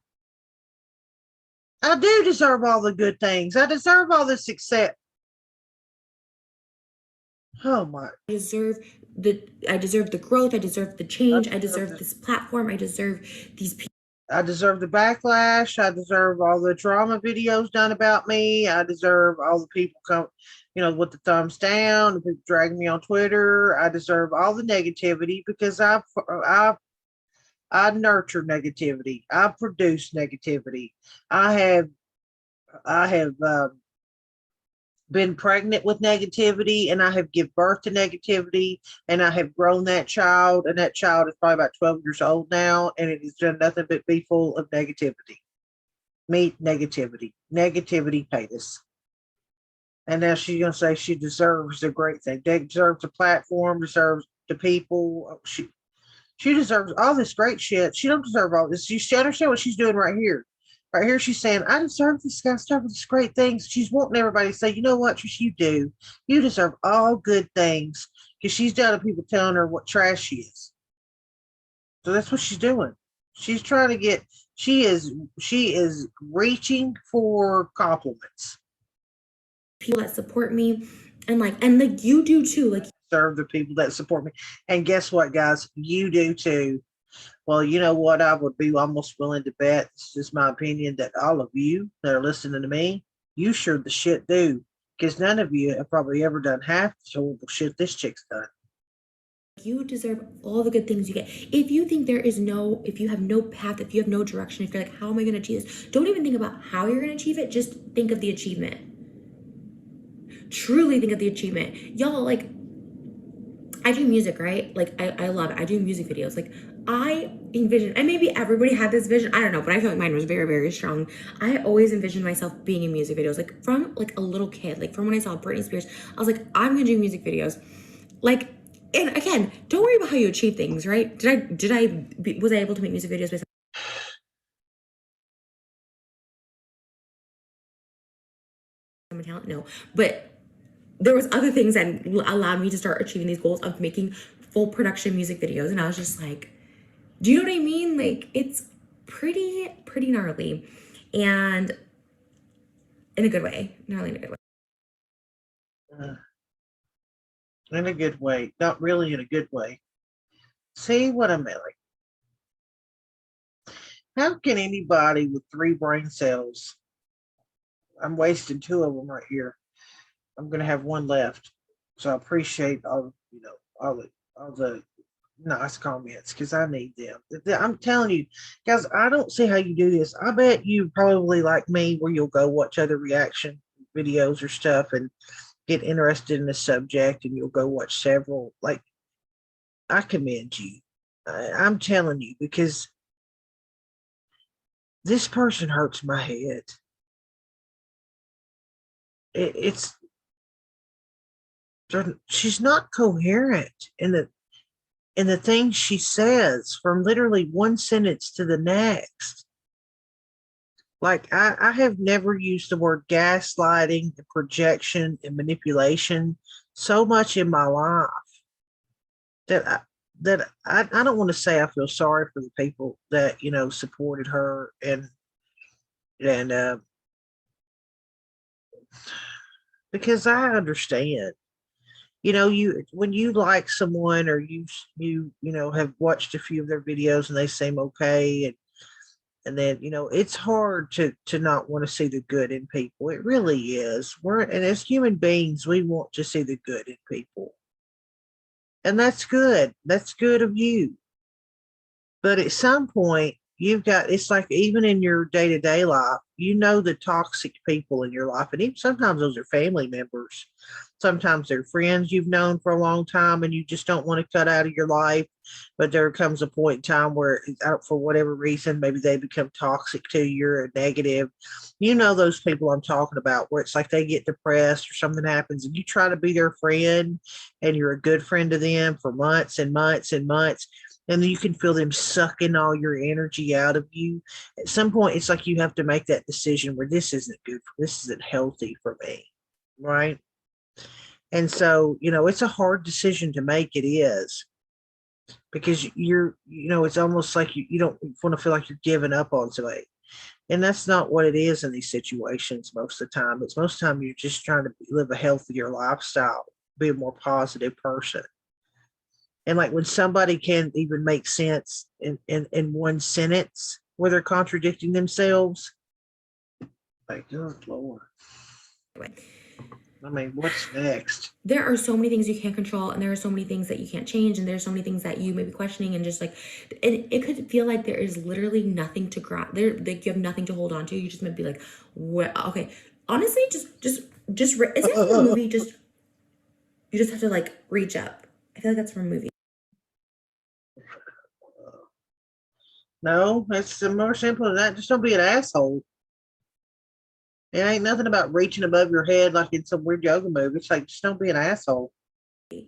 I do deserve all the good things. I deserve all the success. Oh my! I deserve the growth. I deserve the I change. I deserve deserve this. this platform. I deserve these people. I deserve the backlash. I deserve all the drama videos done about me. I deserve all the people come, with the thumbs down, the people dragging me on Twitter. I deserve all the negativity because I nurture negativity. I produce negativity. I have I have been pregnant with negativity, and I have given birth to negativity, and I have grown that child, and that child is probably about 12 years old now, and it has done nothing but be full of negativity. Meet negativity. Negativity Paytas. And now she's gonna say she deserves the great thing. They deserves the platform, deserves the people. She deserves all this great shit. She don't deserve all this. She understand what she's doing right here. Right here, she's saying, I deserve this kind of stuff with this great things. She's wanting everybody to say, you know what, Trish, you do. You deserve all good things. Because she's done of people telling her what trash she is. So that's what she's doing. She's trying to get she is reaching for compliments. People that support me, and like you do too. Like Serve the people that support me. And guess what, guys? You do too. Well, you know what? I would be almost willing to bet, it's just my opinion, that all of you that are listening to me, you sure the shit do. Because none of you have probably ever done half the horrible shit this chick's done. you deserve all the good things you get. If you think if you have no path, if you have no direction, if you're like, how am I going to achieve this? Don't even think about how you're going to achieve it. Just think of the achievement. Truly think of the achievement. Y'all, like, I do music, right? Like, I love it. I do music videos. Like, I envision, and maybe everybody had this vision. I don't know, but I feel like mine was very, very strong. I always envisioned myself being in music videos, like from like a little kid, like from when I saw Britney Spears. I was like, I'm gonna do music videos. Like, and again, don't worry about how you achieve things, right? Was I able to make music videos based on my talent? No, but there was other things that allowed me to start achieving these goals of making full production music videos. And I was just like, do you know what I mean? Like, it's pretty gnarly, and in a good way, gnarly in a good way. In a good way, not really in a good way. See what I mean? Like, how can anybody with 3 brain cells? I'm wasting 2 of them right here. I'm gonna have 1 left. So I appreciate all the nice comments because I need them. I'm telling you, guys, I don't see how you do this. I bet you probably like me where you'll go watch other reaction videos or stuff and get interested in the subject and you'll go watch several. Like, I commend you. I'm telling you because this person hurts my head. It's she's not coherent in the things she says from literally one sentence to the next. Like I have never used the word gaslighting and projection and manipulation so much in my life that I don't want to say I feel sorry for the people that supported her and because I understand. You when you like someone or you have watched a few of their videos and they seem okay and then it's hard to not want to see the good in people. It really is. And as human beings we want to see the good in people, and that's good of you. But at some point, it's like even in your day to day life, the toxic people in your life. And even sometimes those are family members. Sometimes they're friends you've known for a long time and you just don't want to cut out of your life. But there comes a point in time where, for whatever reason, maybe they become toxic to you or negative. Those people I'm talking about where it's like they get depressed or something happens and you try to be their friend and you're a good friend to them for months and months and months and you can feel them sucking all your energy out of you. At some point, it's like you have to make that decision where this isn't healthy for me, right? And so, it's a hard decision to make. It is because it's almost like you don't want to feel like you're giving up on somebody. And that's not what it is in these situations most of the time. It's most of the time you're just trying to live a healthier lifestyle, be a more positive person. And like when somebody can even make sense in one sentence where they're contradicting themselves, like, good Lord. I mean, what's next? There are so many things you can't control, and there are so many things that you can't change, and there's so many things that you may be questioning, and just like, and it could feel like there is literally nothing to grab. Like you have nothing to hold on to. You just might be like, "What? Okay." Honestly, just is it from a movie? You just have to like reach up. I feel like that's from a movie. No, it's more simple than that. Just don't be an asshole. It ain't nothing about reaching above your head like in some weird yoga move. It's like, just don't be an asshole. If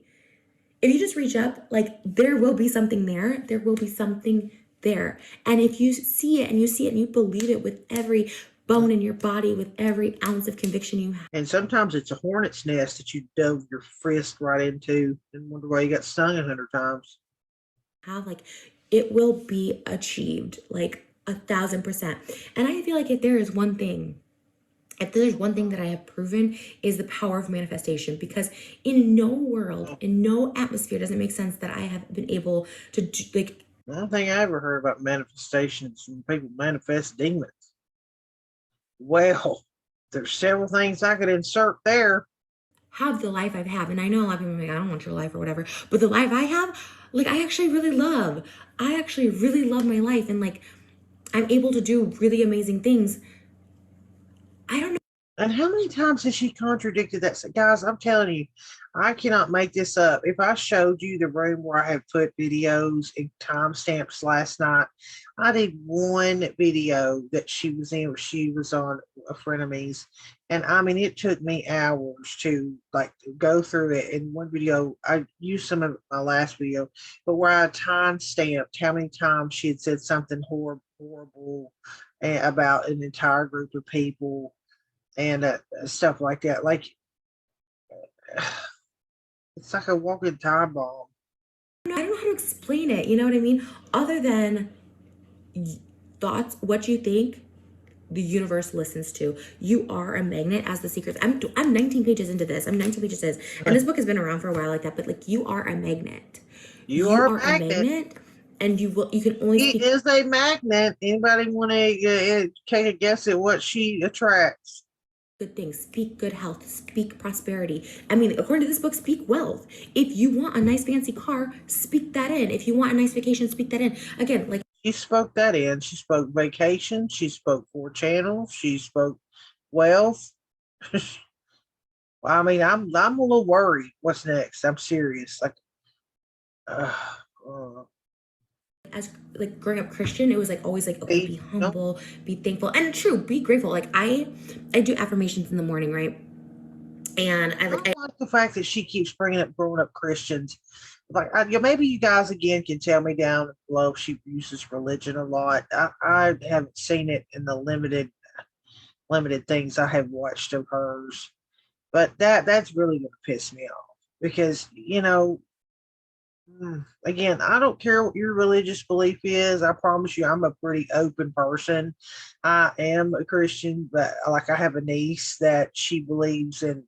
you just reach up, like there will be something there. There will be something there. And if you see it and you believe it with every bone in your body, with every ounce of conviction you have. And sometimes it's a hornet's nest that you dove your fist right into and wonder why you got stung 100 times. Like it will be achieved like 1,000%. And I feel like if there's one thing that I have proven is the power of manifestation, because in no world, in no atmosphere does it make sense that I have been able to do, like. The only thing I ever heard about manifestations when people manifest demons. Well, there's several things I could insert there. Have the life I've had. And I know a lot of people are like, I don't want your life or whatever. But the life I have, like I actually really love. I actually really love my life. And like I'm able to do really amazing things. I don't know. And how many times has she contradicted that? Guys, I'm telling you, I cannot make this up. If I showed you the room where I have put videos and timestamps last night, I did one video that she was in where she was on a frenemies. And I mean, it took me hours to like go through it. In one video, I used some of my last video, but where I timestamped how many times she had said something horrible about an entire group of people and stuff like that. Like, it's like a walking time bomb. I don't know how to explain it. You know what I mean? Other than thoughts, what you think, the universe listens to. You are a magnet as the secrets. I'm 19 pages into this. I'm 19 pages in, and this book has been around for a while like that, but like you are a magnet. You You are a are a magnet. magnet, and you can only He speak is a magnet. Anybody want to take a guess at what she attracts? good things, speak good health, speak prosperity. I mean, according to this book, speak wealth. If you want a nice fancy car, speak that in. If you want a nice vacation, speak that in. Again, like She spoke that in. She spoke vacation. She spoke 4 channels. She spoke wealth. I mean, I'm a little worried. What's next? I'm serious. Like, uh, uh, as like growing up Christian, it was like always like, okay, be no, humble, be thankful, and true, be grateful. Like I do affirmations in the morning, right? And I don't like the fact that she keeps bringing up growing up Christians. Like, maybe you guys again can tell me down below if she uses religion a lot. I haven't seen it in the limited things I have watched of hers, but that's really going to piss me off because again, I don't care what your religious belief is. I promise you, I'm a pretty open person. I am a Christian, but like I have a niece that she believes in.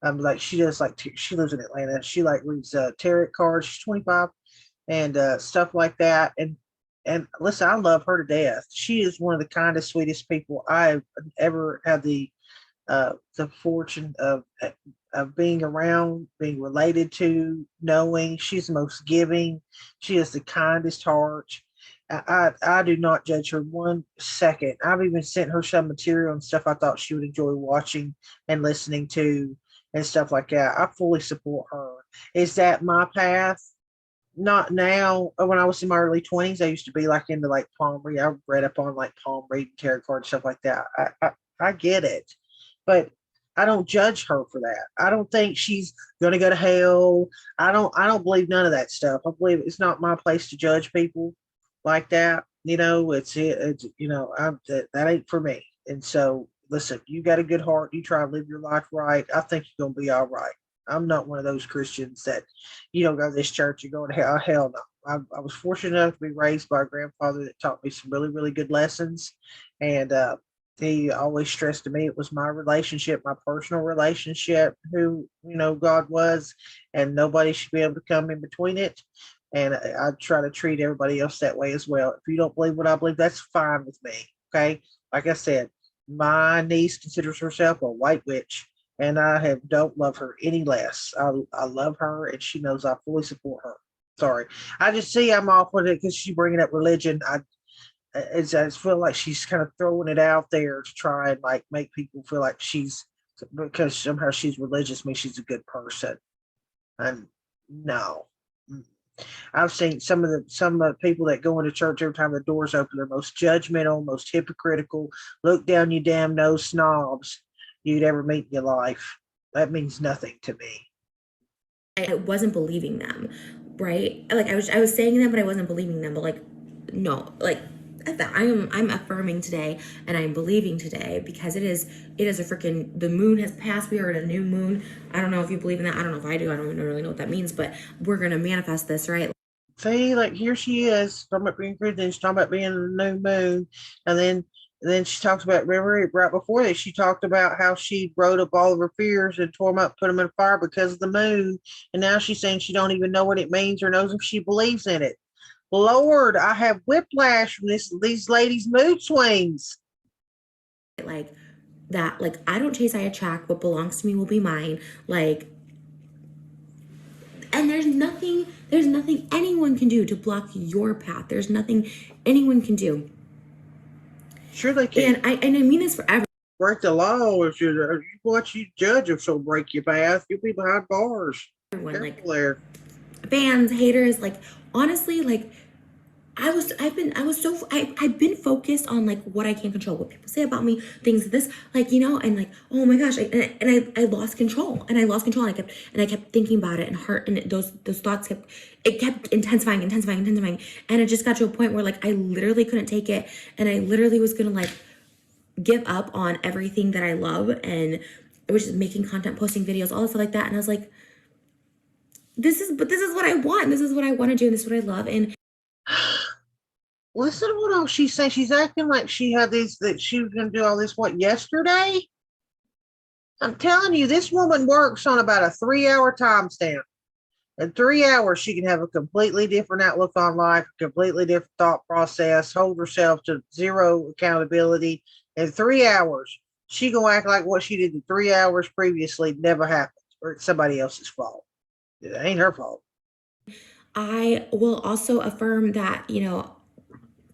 Like she does, like she lives in Atlanta. She like reads tarot cards. She's 25 and stuff like that. And listen, I love her to death. She is one of the kindest, sweetest people I've ever had the fortune of being around, being related to, knowing. She's the most giving. She has the kindest heart. I do not judge her 1 second. I've even sent her some material and stuff I thought she would enjoy watching and listening to and stuff like that. I fully support her. Is that my path? Not now. When I was in my early 20s, I used to be like into like palm reading. I read up on like palm reading, tarot cards, stuff like that. I get it, but I don't judge her for that. I don't think she's gonna go to hell. I don't believe none of that stuff. I believe it's not my place to judge people like that. It's that ain't for me. And so listen, you got a good heart. You try to live your life right. I think you're gonna be all right. I'm not one of those Christians that go to this church, you're going to hell. Hell no. I was fortunate enough to be raised by a grandfather that taught me some really, really good lessons. And he always stressed to me it was my relationship, my personal relationship, who, God was, and nobody should be able to come in between it. And I try to treat everybody else that way as well. If you don't believe what I believe, that's fine with me. Okay. Like I said, my niece considers herself a white witch, and don't love her any less. I love her, and she knows I fully support her. Sorry, I just see I'm off with it because she's bringing up religion. I just feel like she's kind of throwing it out there to try and like make people feel like because somehow she's religious means she's a good person. And no. I've seen some of the people that go into church every time the doors open. They're most judgmental, most hypocritical, look down you damn nose snobs you'd ever meet in your life. That means nothing to me. I wasn't believing them, right? Like I was saying them, but I wasn't believing them. But like, no, like I'm affirming today, and I'm believing today because it is a freaking, the moon has passed. We are at a new moon. I don't know if you believe in that. I don't know if I do. I don't even really know what that means, but we're gonna manifest this, right? See, like here she is talking about being Christian. She's talking about being in the new moon, and then she talks about, remember right before this, she talked about how she wrote up all of her fears and tore them up, put them in a fire because of the moon, and now she's saying she don't even know what it means or knows if she believes in it. Lord, I have whiplash from these ladies' mood swings. Like that, like I don't chase, I attract. What belongs to me will be mine. Like, and there's nothing anyone can do to block your path. There's nothing anyone can do. Sure they can. And I mean this for everyone. Break the law. If what you judge, if she'll break your path, you'll be behind bars. Like Careful there. fans, haters, like honestly, like I've been focused on like what I can't control, what people say about me, things this, like, and like, oh my gosh, I lost control, and I lost control, and I kept thinking about it, and those thoughts kept intensifying, and it just got to a point where like I literally couldn't take it, and I literally was gonna like give up on everything that I love, and it was just making content, posting videos, all this stuff like that, and I was like, this is what I want, this is what I want to do, and this is what I love, and Listen to what all she's saying. She's acting like she had these, that she was going to do all this, what, yesterday? I'm telling you, this woman works on about a 3-hour time stamp. In 3 hours, she can have a completely different outlook on life, a completely different thought process, hold herself to zero accountability. In 3 hours, she gonna act like what she did in 3 hours previously never happened, or it's somebody else's fault. It ain't her fault. I will also affirm that, you know,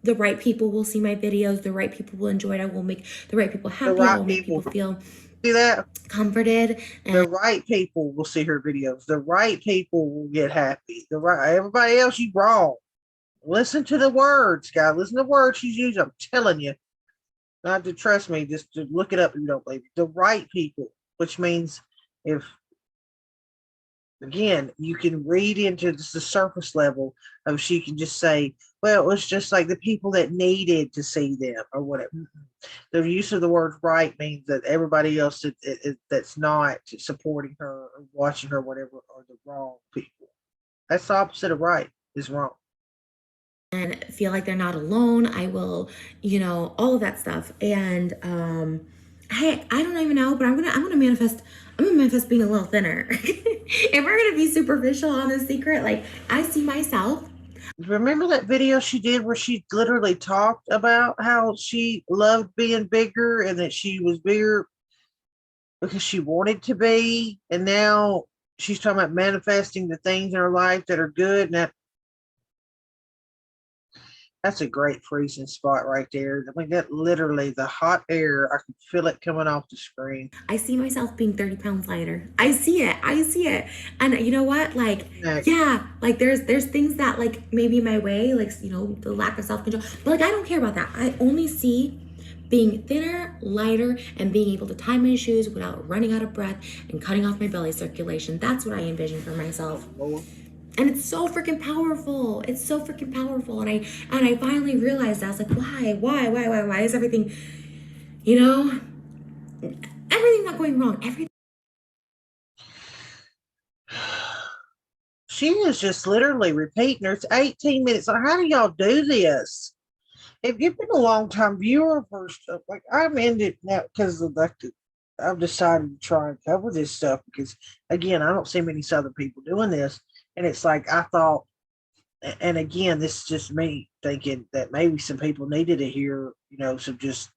the right people will see my videos, the right people will enjoy it, I will make the right people The happy, I right will make people people feel see that. comforted. The And right people will see her videos. The right people will get happy. The right everybody else, you wrong. Listen to the words, guys. Listen to the words she's using. I'm telling you. Not to trust me, just to look it up if you don't believe me. The right people, which means if, again, you can read into just the surface level of, she can just say, well, it was just like the people that needed to see them or whatever. The use of the word right means that everybody else that's not supporting her or watching her, whatever, are the wrong people. That's the opposite of right, is wrong. and feel like they're not alone. I will, you know, all of that stuff. And hey, I don't even know, but I'm gonna manifest being a little thinner. If we're gonna be superficial on this secret, like I see myself. Remember that video she did where she literally talked about how she loved being bigger and that she was bigger because she wanted to be, and now she's talking about manifesting the things in her life that are good, and that's a great freezing spot right there. I mean, that literally, the hot air, I can feel it coming off the screen. I see myself being 30 pounds lighter. I see it. I see it. And you know what? Like, Next. yeah, like there's things that like maybe in my way, like, you know, the lack of self-control. But like I don't care about that. I only see being thinner, lighter, and being able to tie my shoes without running out of breath and cutting off my belly circulation. That's what I envision for myself. And it's so freaking powerful. It's so freaking powerful. And I finally realized, I was like, why is everything, you know, everything not going wrong? Everything. She is just literally repeating her. It's 18 minutes. So how do y'all do this? If you've been a long time viewer for stuff, like I'm ended now because of like I've decided to try and cover this stuff because, again, I don't see many Southern people doing this, and it's like I thought, and again, this is just me thinking that maybe some people needed to hear, you know, some just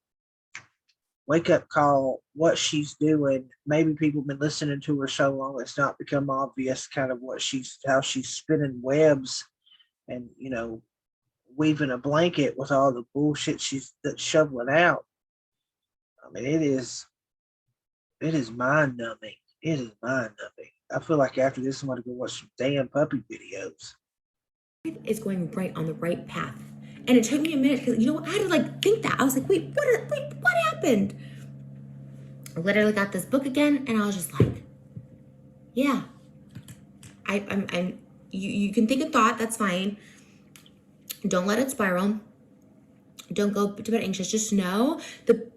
wake up call, what she's doing. Maybe people have been listening to her so long it's not become obvious kind of what she's, how she's spinning webs and, you know, weaving a blanket with all the bullshit she's that's shoveling out. I mean, it is mind numbing. It is mind numbing. I feel like after this, I'm going to go watch some damn puppy videos. Is going right on the right path. And it took me a minute because, you know, I had to like think that. I was like, wait, what happened? I literally got this book again, and I was just like, yeah, I'm you can think a thought, that's fine. Don't let it spiral. Don't go to bed anxious. Just know the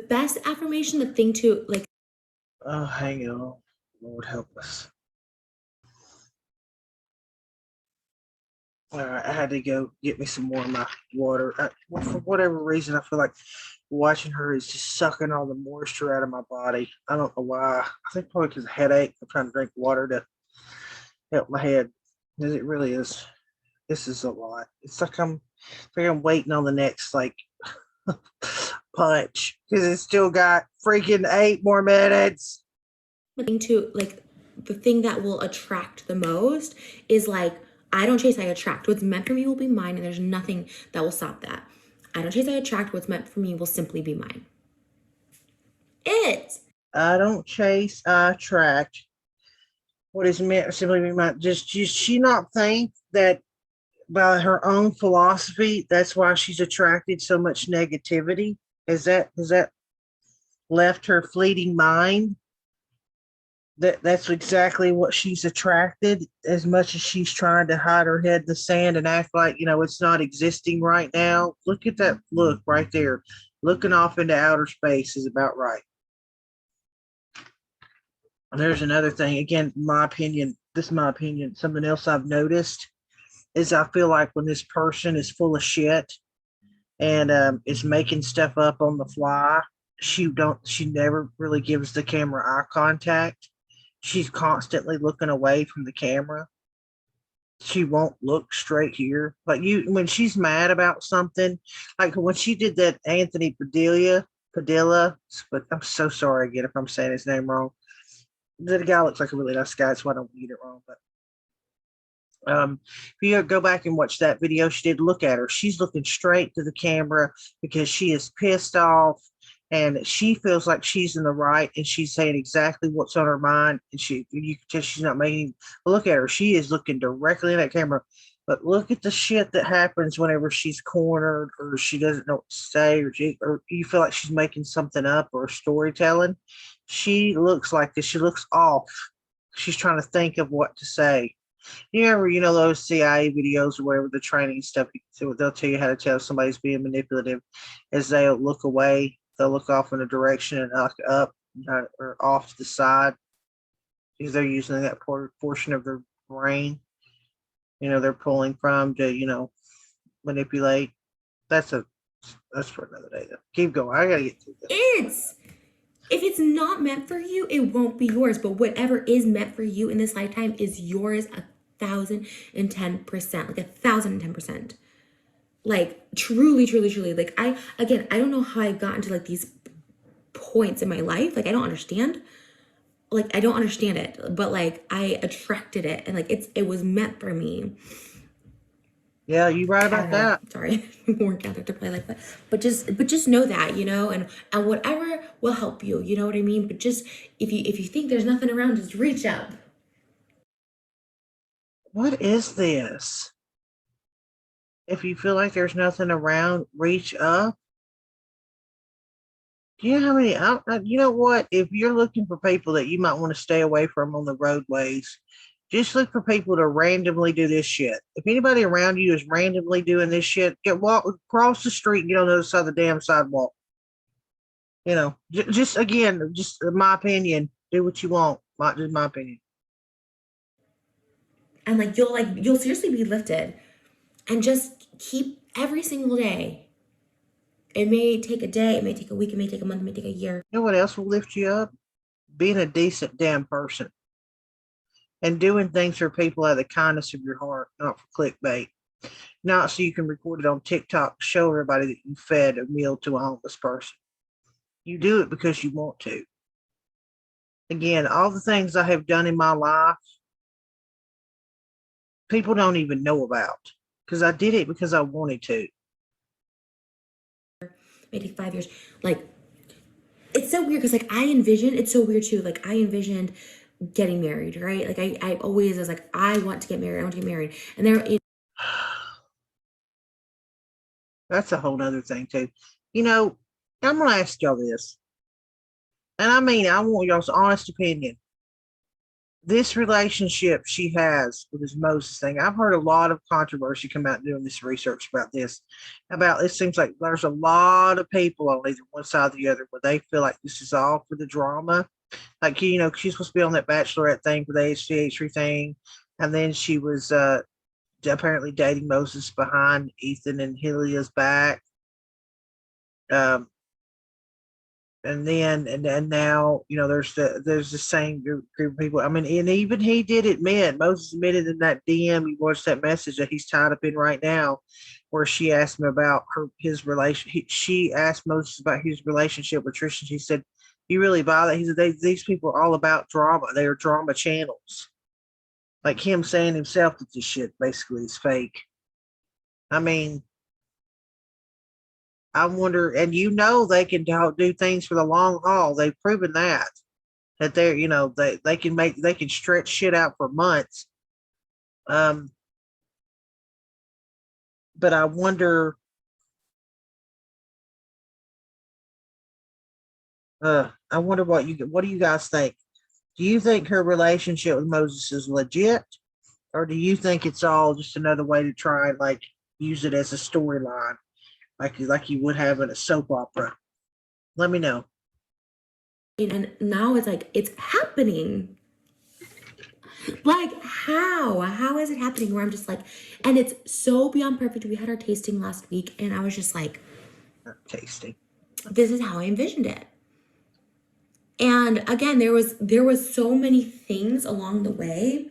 best affirmation, the thing to like. Oh, hang on. Lord help us. All right, I had to go get me some more of my water. For whatever reason, I feel like watching her is just sucking all the moisture out of my body. I don't know why. I think probably because of headache. I'm trying to drink water to help my head. Because it really is. This is a lot. It's like I'm waiting on the next like punch because it's still got freaking 8 more minutes. The thing to like, the thing that will attract the most is like, I don't chase, I attract. What's meant for me will be mine, and there's nothing that will stop that. I don't chase, I attract. What's meant for me will simply be mine. I don't chase, I attract. What is meant simply be mine. Just she not think that by her own philosophy, that's why she's attracted so much negativity? Has that left her fleeting mind? That's exactly what she's attracted, as much as she's trying to hide her head in the sand and act like, you know, it's not existing right now. Look at that look right there. Looking off into outer space is about right. And there's another thing, again, my opinion, this is my opinion. Something else I've noticed is I feel like when this person is full of shit, and is making stuff up on the fly. She never really gives the camera eye contact. She's constantly looking away from the camera. She won't look straight here. Like you when she's mad about something, like when she did that Anthony Padilla, but I'm so sorry again if I'm saying his name wrong. The guy looks like a really nice guy, so I don't get it wrong. But if you go back and watch that video she did, look at her. She's looking straight to the camera because she is pissed off and she feels like she's in the right and she's saying exactly what's on her mind. And you can tell she's not making. But look at her. She is looking directly in that camera. But look at the shit that happens whenever she's cornered or she doesn't know what to say or you feel like she's making something up or storytelling. She looks like this. She looks off. She's trying to think of what to say. You ever, those CIA videos or whatever, the training stuff, so they'll tell you how to tell somebody's being manipulative as they'll look away, they'll look off in a direction and look up or off to the side because they're using that portion of their brain, they're pulling from to, manipulate. That's for another day though. Keep going. I gotta get through this. If it's not meant for you, it won't be yours. But whatever is meant for you in this lifetime is yours 1,010%. Like 1,010%. Like truly, truly, truly. Like I don't know how I got into like these points in my life. Like I don't understand. Like I don't understand it. But like I attracted it and like it was meant for me. Yeah, you're right about that. Sorry, we weren't gathered to play like that. But just know that, and whatever will help you, you know what I mean? But just if you think there's nothing around, just reach out. What is this? If you feel like there's nothing around, reach up. Do you know how many? You know what? If you're looking for people that you might want to stay away from on the roadways, just look for people to randomly do this shit. If anybody around you is randomly doing this shit, cross the street and get on the other side of the damn sidewalk. Just again, just my opinion. Do what you want. Just my opinion. And you'll seriously be lifted, and just keep every single day. It may take a day, it may take a week, it may take a month, it may take a year. You know what else will lift you up? Being a decent damn person. And doing things for people out of the kindness of your heart, not for clickbait. Not so you can record it on TikTok, show everybody that you fed a meal to a homeless person. You do it because you want to. Again, all the things I have done in my life, people don't even know about because I did it because I wanted to. Maybe 5 years. Like, it's so weird because it's so weird too. Like, I envisioned getting married, right? Like, I always was like, I want to get married. I want to get married. And that's a whole other thing too. I'm going to ask y'all this. And I mean, I want y'all's honest opinion. This relationship she has with this Moses thing, I've heard a lot of controversy come out doing this research about this. It seems like there's a lot of people on either one side or the other where they feel like this is all for the drama. Like, she's supposed to be on that Bachelorette thing for the HCH thing. And then she was apparently dating Moses behind Ethan and Helia's back. And now, there's the same group of people. I mean, and even he did admit, Moses admitted in that DM, you watched that message that he's tied up in right now, where she asked him about his relation. She asked Moses about his relationship with Trisha. She said, "You really buy that?" He said, "These people are all about drama. They are drama channels." Like him saying himself that this shit basically is fake. I mean, I wonder, and they can do things for the long haul. They've proven that they're, they can stretch shit out for months. But I wonder, what do you guys think? Do you think her relationship with Moses is legit, or do you think it's all just another way to try and use it as a storyline? Like you would have in a soap opera. Let me know. And now it's happening. Like, how is it happening where I'm just like, and it's so beyond perfect. We had our tasting last week and I was just like, Tasty. this is how I envisioned it. And again, there was so many things along the way,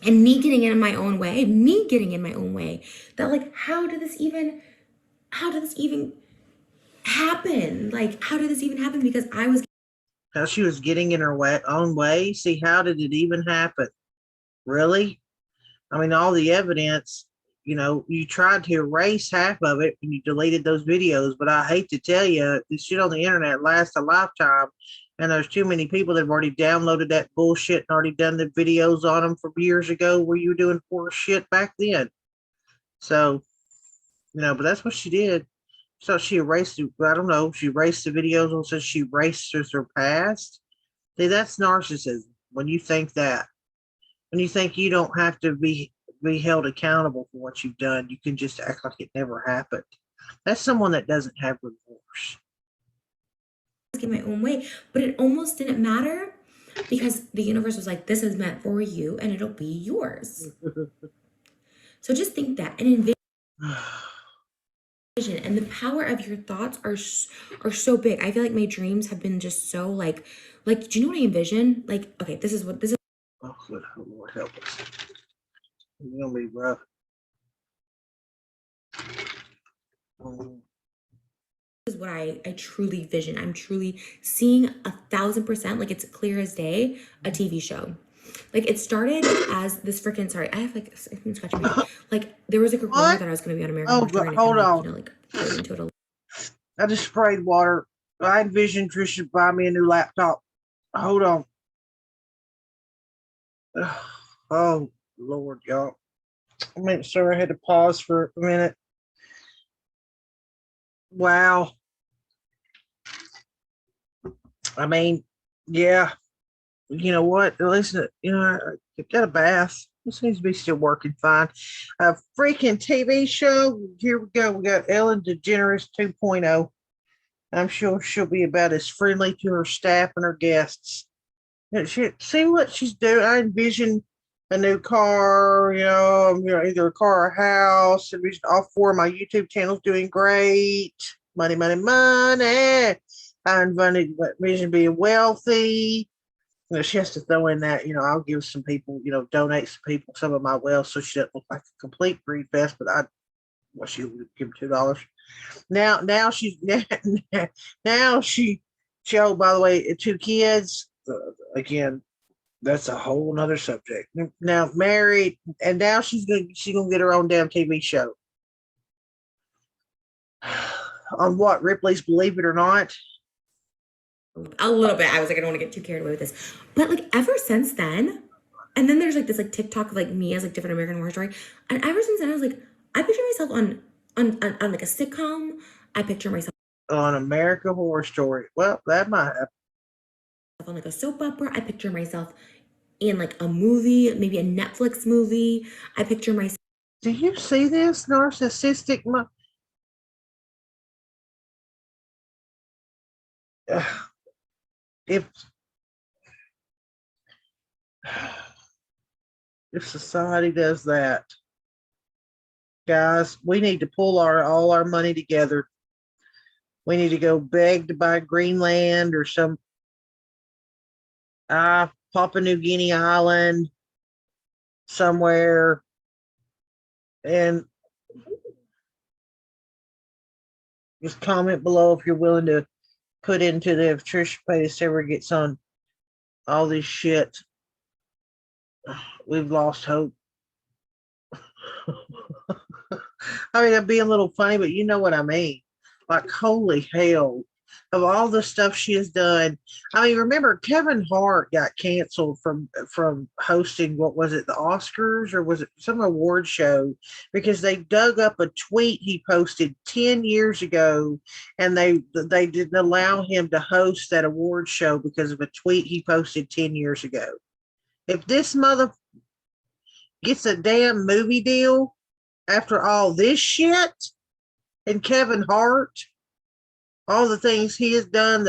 and me getting in my own way, that like, how did this even happen? Like, how did this even happen? Because I was How she was getting in her own way. See, how did it even happen? Really? I mean, all the evidence, you tried to erase half of it when you deleted those videos, but I hate to tell you, this shit on the internet lasts a lifetime. And there's too many people that have already downloaded that bullshit and already done the videos on them from years ago where you were doing poor shit back then. So, but that's what she did. So she erased, I don't know, she erased the videos and says she erased her past. See, that's narcissism. When you think that, when you think you don't have to be held accountable for what you've done, you can just act like it never happened. That's someone that doesn't have remorse. in my own way, but it almost didn't matter because the universe was like, this is meant for you and it'll be yours. So just think that and envision, and the power of your thoughts are so big. I feel like my dreams have been just so like do you know what I envision? Like, okay, this is Oh, good Lord, help us. It's gonna be rough. is what I truly vision. I'm truly seeing 1,000%, like it's clear as day, a TV show. Like it started as this freaking, sorry, I have like I'm scratching my head. Like there was like a rumor What? that I was gonna be on American Oh, Horror Story, but and I hold kind of on. like, like put into it a I just sprayed water. I envisioned Trisha buy me a new laptop. Hold on. Oh, Lord, y'all. I mean, sorry, I had to pause for a minute. Wow. I mean, yeah. You know what? Listen, I got a bath. It seems to be still working fine. A freaking TV show. Here we go. We got Ellen DeGeneres 2.0. I'm sure she'll be about as friendly to her staff and her guests. See what she's doing. I envision a new car, either a car or a house. I envision all four of my YouTube channels doing great. Money, money, money. I envision being wealthy. She has to throw in that, I'll give some people, donate some people some of my wealth so she doesn't look like a complete greed fest, but she would give $2. Now she's now she by the way, 2 kids. Again, that's a whole nother subject. Now married, and now she's gonna get her own damn TV show. On what? Ripley's Believe It or Not? a little bit. I was like, I don't want to get too carried away with this. But like ever since then, and then there's like this like TikTok of like me as like different American Horror Story. And ever since then I was like, I picture myself on like a sitcom. I picture myself On American Horror Story. Well, that might happen. on like a soap opera. I picture myself in like a movie, maybe a Netflix movie. I picture myself. Do you see this narcissistic? If if society does that, guys, we need to pull all our money together. We need to go beg to buy Greenland or some Papua New Guinea island somewhere, and just comment below if you're willing to put into the if Trisha Paytas ever gets on all this shit. We've lost hope. I mean, I'm being a little funny, but you know what I mean. Like, holy hell. Of all the stuff she has done. I mean, remember Kevin Hart got canceled from hosting, what was it, the Oscars, or was it some award show, because they dug up a tweet he posted 10 years ago, and they didn't allow him to host that award show because of a tweet he posted 10 years ago. If this mother gets a damn movie deal after all this shit, and Kevin Hart, all the things he has done,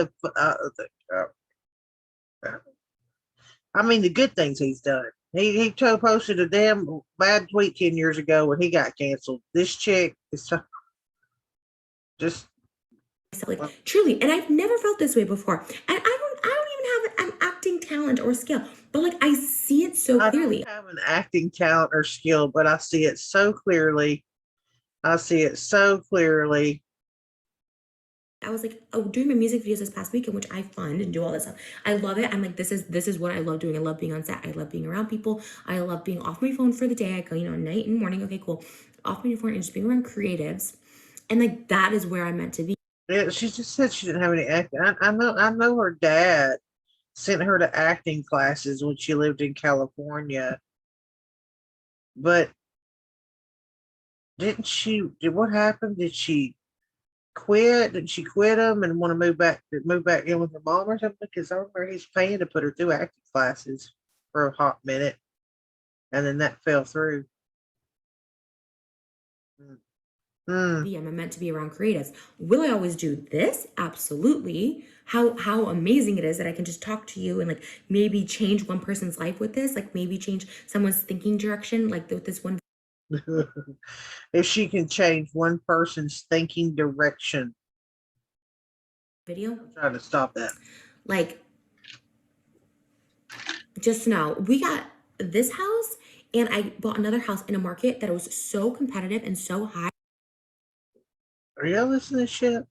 I mean, the good things he's done. He posted a damn bad tweet 10 years ago when he got canceled. This chick is just Like truly, and I've never felt this way before. And I don't even have an acting talent or skill, but like I see it so I clearly. don't have an acting talent or skill, but I see it so clearly. I see it so clearly. I was like, oh, doing my music videos this past weekend, which I fund and do all this stuff. I love it. I'm like, this is what I love doing. I love being on set. I love being around people. I love being off my phone for the day. I go, night and morning. Okay, cool. Off my phone and just being around creatives. And like that is where I'm meant to be. Yeah, she just said she didn't have any acting. I know her dad sent her to acting classes when she lived in California. But what happened? Did she quit? Did she quit them and want to move back in with her mom or something? Because I remember he's paying to put her through acting classes for a hot minute, and then that fell through. I'm meant to be around creatives. Will I always do this? Absolutely. How amazing it is that I can just talk to you and like maybe change one person's life with this, like maybe change someone's thinking direction, like with this one. If she can change one person's thinking direction. Video. I'm trying to stop that. Like, just know we got this house and I bought another house in a market that was so competitive and so high. Are y'all listening to shit?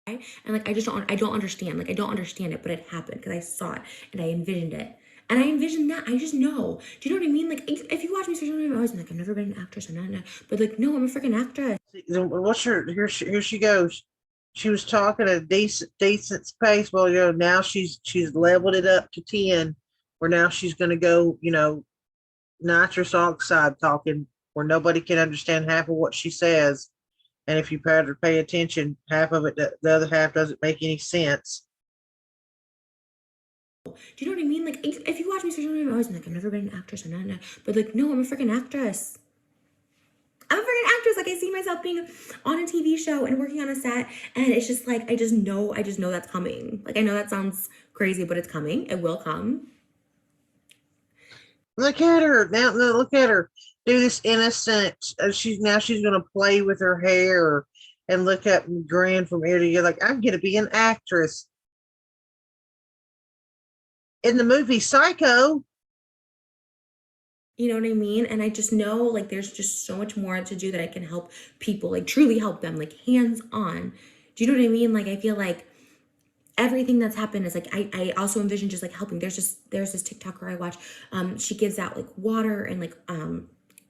And like I don't understand. Like I don't understand it, but it happened because I saw it and I envisioned it. And I envisioned that. I just know. Do you know what I mean? Like if you watch me, I always like I've never been an actress. I'm not. But like no, I'm a freaking actress. What's her? Here she goes. She was talking at a decent pace. Well, now she's leveled it up to 10. Where now she's going to go, nitrous oxide talking, where nobody can understand half of what she says. And if you pay attention, half of it, the other half doesn't make any sense. Do you know what I mean? Like if you watch me, I always like I've never been an actress. I'm not. But like no, I'm a freaking actress. I'm a freaking actress. Like I see myself being on a TV show and working on a set, and it's just like I just know that's coming. Like I know that sounds crazy, but it's coming. It will come. Look at her now. Look at her do this innocent. She's going to play with her hair and look up and grin from ear to ear, like I'm going to be an actress. In the movie Psycho. You know what I mean? And I just know like there's just so much more to do that I can help people, like truly help them, like hands on. Do you know what I mean? Like I feel like everything that's happened is like I also envision just like helping. There's this TikToker I watch. She gives out like water and like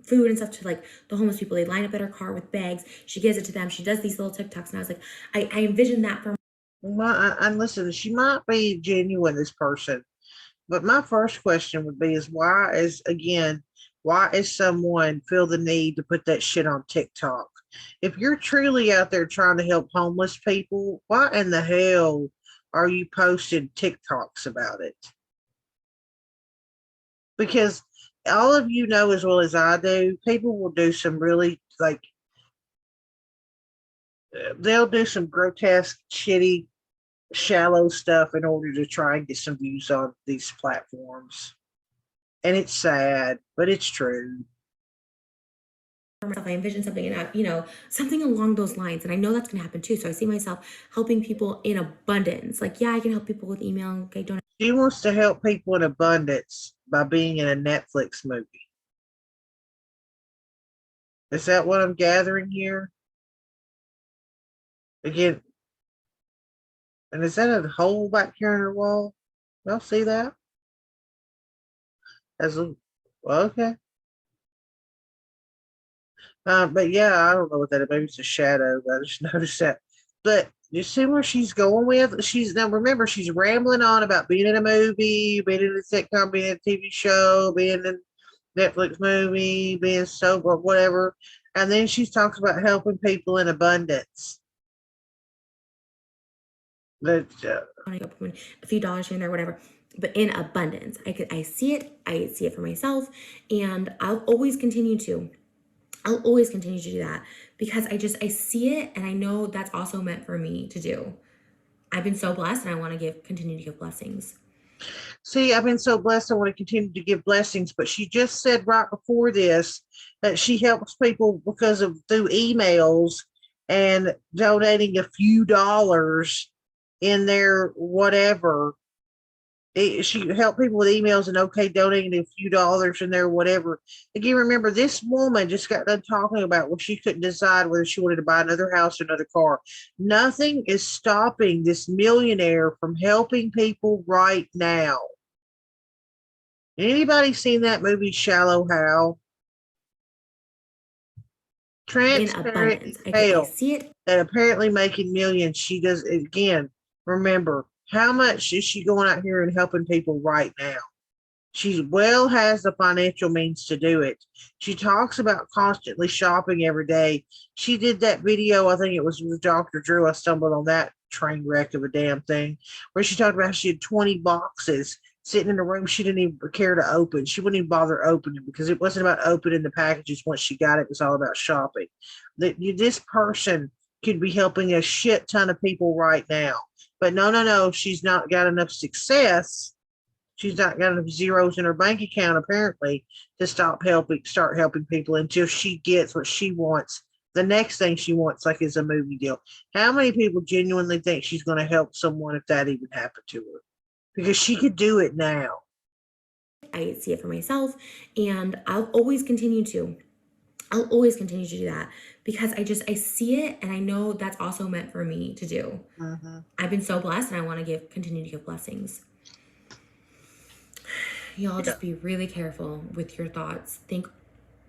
food and stuff to like the homeless people. They line up at her car with bags. She gives it to them. She does these little TikToks, and I was like, I envision that for. And listen, she might be genuine, this person, but my first question would be: why is someone feel the need to put that shit on TikTok? If you're truly out there trying to help homeless people, why in the hell are you posting TikToks about it? Because all of you know as well as I do, people will do some really they'll do some grotesque, shitty, shallow stuff in order to try and get some views on these platforms. And it's sad, but it's true. I envision something and something along those lines, and I know that's going to happen too. So I see myself helping people in abundance. Like I can help people with email. Okay, She wants to help people in abundance by being in a Netflix movie. Is that what I'm gathering here? Again, and is that a hole back here in her wall? Y'all see that? Okay. But yeah, I don't know what that is. Maybe it's a shadow. But I just noticed that. But you see where she's going with? Remember, she's rambling on about being in a movie, being in a sitcom, being in a TV show, being in a Netflix movie, being sober, whatever. And then she talks about helping people in abundance. But a few dollars here and there, whatever. But in abundance, I see it. I see it for myself, and I'll always continue to do that because I see it, and I know that's also meant for me to do. I've been so blessed, and I want to continue to give blessings. See, I've been so blessed. I want to continue to give blessings. But she just said right before this that she helps people because of through emails and donating a few dollars in their whatever. She helped people with emails and okay, donating a few dollars in there, whatever. Again, remember this woman just got done talking about where she couldn't decide whether she wanted to buy another house or another car. Nothing is stopping this millionaire from helping people right now. Anybody seen that movie Shallow Hal? In Transparent abundance. I hell see it. that apparently making millions. She does again. Remember, how much is she going out here and helping people right now? She well has the financial means to do it. She talks about constantly shopping every day. She did that video, I think it was with Dr. Drew. I stumbled on that train wreck of a damn thing, where she talked about how she had 20 boxes sitting in a room she didn't even care to open. She wouldn't even bother opening because it wasn't about opening the packages once she got it. It was all about shopping. This person could be helping a shit ton of people right now. But no, she's not got enough success. She's not got enough zeros in her bank account apparently to start helping people until she gets what she wants. The next thing she wants, like, is a movie deal. How many people genuinely think she's going to help someone if that even happened to her? Because she could do it now. I see it for myself, and I'll always continue to. I'll always continue to do that because I see it, and I know that's also meant for me to do. I've been so blessed, and I want to continue to give blessings. Y'all just be really careful with your thoughts. Think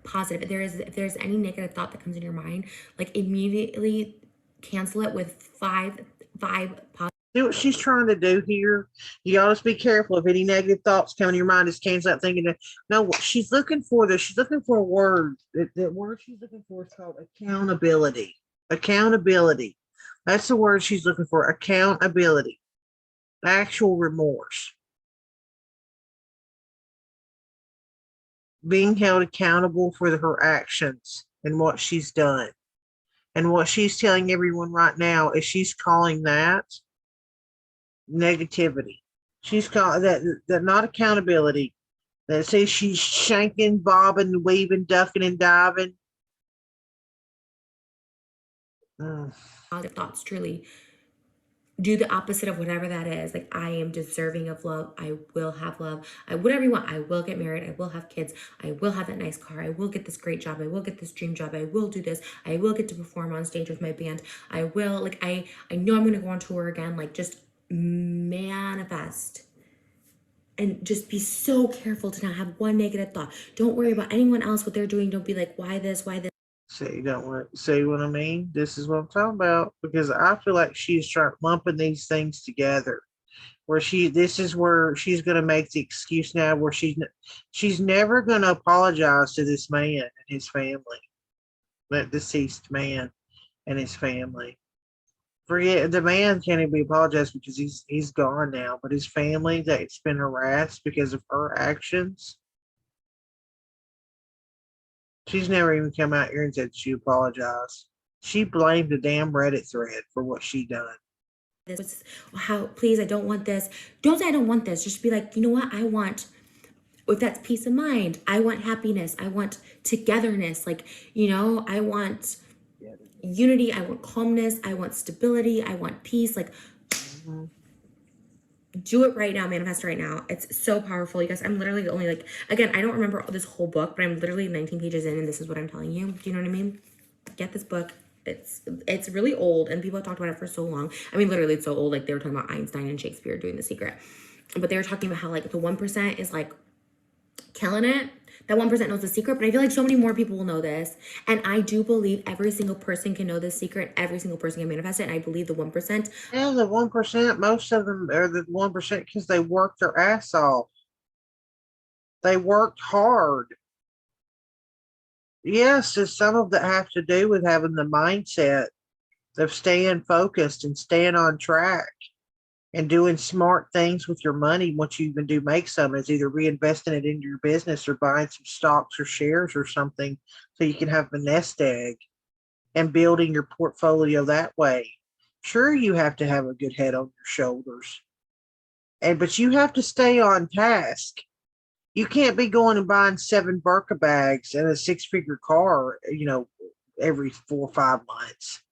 positive. If there's any negative thought that comes in your mind, like immediately cancel it with five positive. See what she's trying to do here? You ought to be careful if any negative thoughts come in your mind, just cancel that thinking that no, what she's looking for this. She's looking for a word. The word she's looking for is called accountability. Accountability. That's the word she's looking for. Accountability. Actual remorse. Being held accountable for her actions and what she's done. And what she's telling everyone right now is she's calling that negativity. She's calling that not accountability. That says she's shanking, bobbing, weaving, ducking, and diving. Positive thoughts, truly. Do the opposite of whatever that is. Like, I am deserving of love. I will have love. Whatever you want. I will get married. I will have kids. I will have that nice car. I will get this great job. I will get this dream job. I will do this. I will get to perform on stage with my band. I will, like, I know I'm going to go on tour again. Like, just manifest. And just be so careful to not have one negative thought. Don't worry about anyone else, what they're doing. Don't be like, why this, why this. See, don't want to see what I mean? This is what I'm talking about because I feel like she's trying lumping these things together. Where this is where she's going to make the excuse now, where she's never going to apologize to this man and his family, that deceased man and his family. Forget the man can't even be apologized because he's gone now, but his family that's been harassed because of her actions. She's never even come out here and said she apologized. She blamed the damn Reddit thread for what she done. This was how, please, I don't want this. Don't say I don't want this. Just be like, you know what? I want, if that's peace of mind, I want happiness. I want togetherness. Like, I want unity. I want calmness. I want stability. I want peace. Like, do it right now. Manifest right now. It's so powerful. You guys, I'm literally only like, again, I don't remember this whole book, but I'm literally 19 pages in and this is what I'm telling you. Do you know what I mean? Get this book. It's really old and people have talked about it for so long. I mean, literally it's so old. Like they were talking about Einstein and Shakespeare doing The Secret, but they were talking about how like the 1% is like killing it. That 1% knows the secret, but I feel like so many more people will know this. And I do believe every single person can know this secret. Every single person can manifest it. And I believe the 1%. Yeah, the 1%, most of them are the 1% because they worked their ass off. They worked hard. Yes, some of that have to do with having the mindset of staying focused and staying on track and doing smart things with your money. Once you even do make some, is either reinvesting it into your business or buying some stocks or shares or something so you can have a nest egg and building your portfolio that way. Sure, you have to have a good head on your shoulders. but you have to stay on task. You can't be going and buying 7 Birka bags and a 6-figure car, every 4 or 5 months.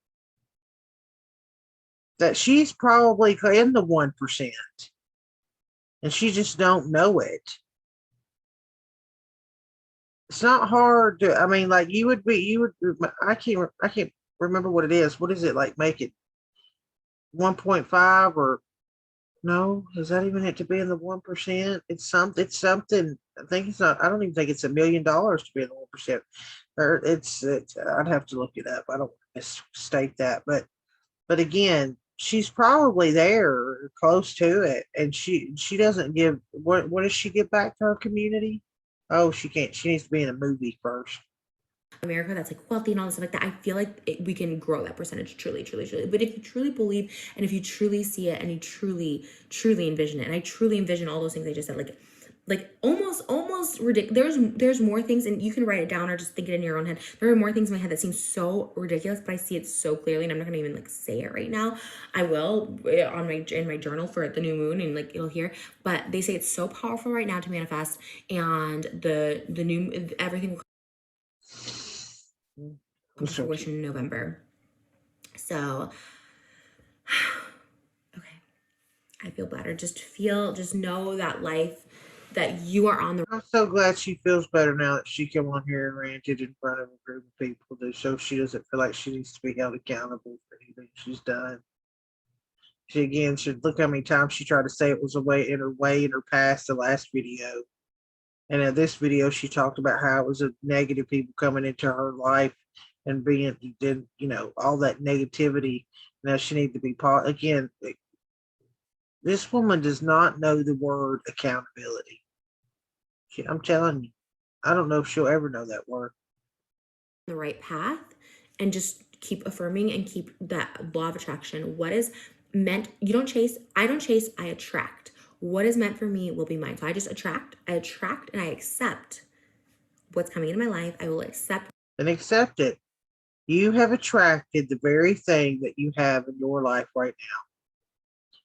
That she's probably in the 1%, and she just don't know it. It's not hard to. I mean, like you would. I can't remember what it is. What is it like? Make it 1.5 or no? Is that even it to be in the 1%? It's something. It's something. I think it's not. I don't even think it's $1 million to be in the 1%. Or it's. I'd have to look it up. I don't mistake that, but again, she's probably there or close to it, and she doesn't give. What does she give back to her community? Oh, she can't. She needs to be in a movie first. America that's like wealthy and all this stuff like that, I feel like we can grow that percentage truly, truly, truly. But if you truly believe and if you truly see it and you truly, truly envision it, and I truly envision all those things I just said, like almost ridiculous. There's more things, and you can write it down or just think it in your own head. There are more things in my head that seem so ridiculous, but I see it so clearly, and I'm not gonna even like say it right now. I will in my journal for the new moon, and like it'll hear. But they say it's so powerful right now to manifest, and the new everything will come to fruition in November. So, okay, I feel better. Just know that life, that you are on the. I'm so glad she feels better now that she came on here and ranted in front of a group of people so she doesn't feel like she needs to be held accountable for anything she's done. She again should look how many times she tried to say it was a way in her past the last video. And in this video, she talked about how it was a negative people coming into her life and being, all that negativity. Now she needs to be again. This woman does not know the word accountability. I'm telling you, I don't know if she'll ever know that word. The right path, and just keep affirming and keep that law of attraction. What is meant, you don't chase, I don't chase, I attract. What is meant for me will be mine. So I just attract, and I accept what's coming into my life. I will accept and accept it. You have attracted the very thing that you have in your life right now.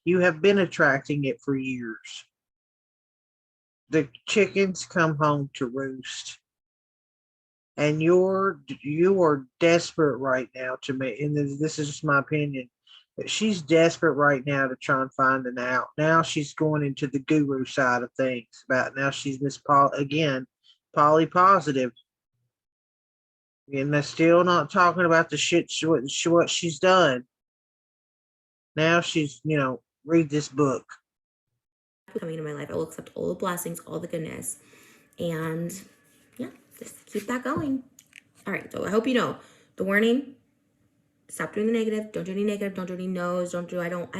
You have been attracting it for years. The chickens come home to roost. And you are desperate right now to me, and this is just my opinion, but she's desperate right now to try and find an out. Now she's going into the guru side of things. About now she's Miss Paul again, poly positive. And they're still not talking about the shit what she's done. Now she's, read this book. coming into my life. I will accept all the blessings, all the goodness, and yeah, just keep that going. All right, so I hope you know the warning. Stop doing the negative. Don't do any negative. Don't do any no's. Don't do I don't.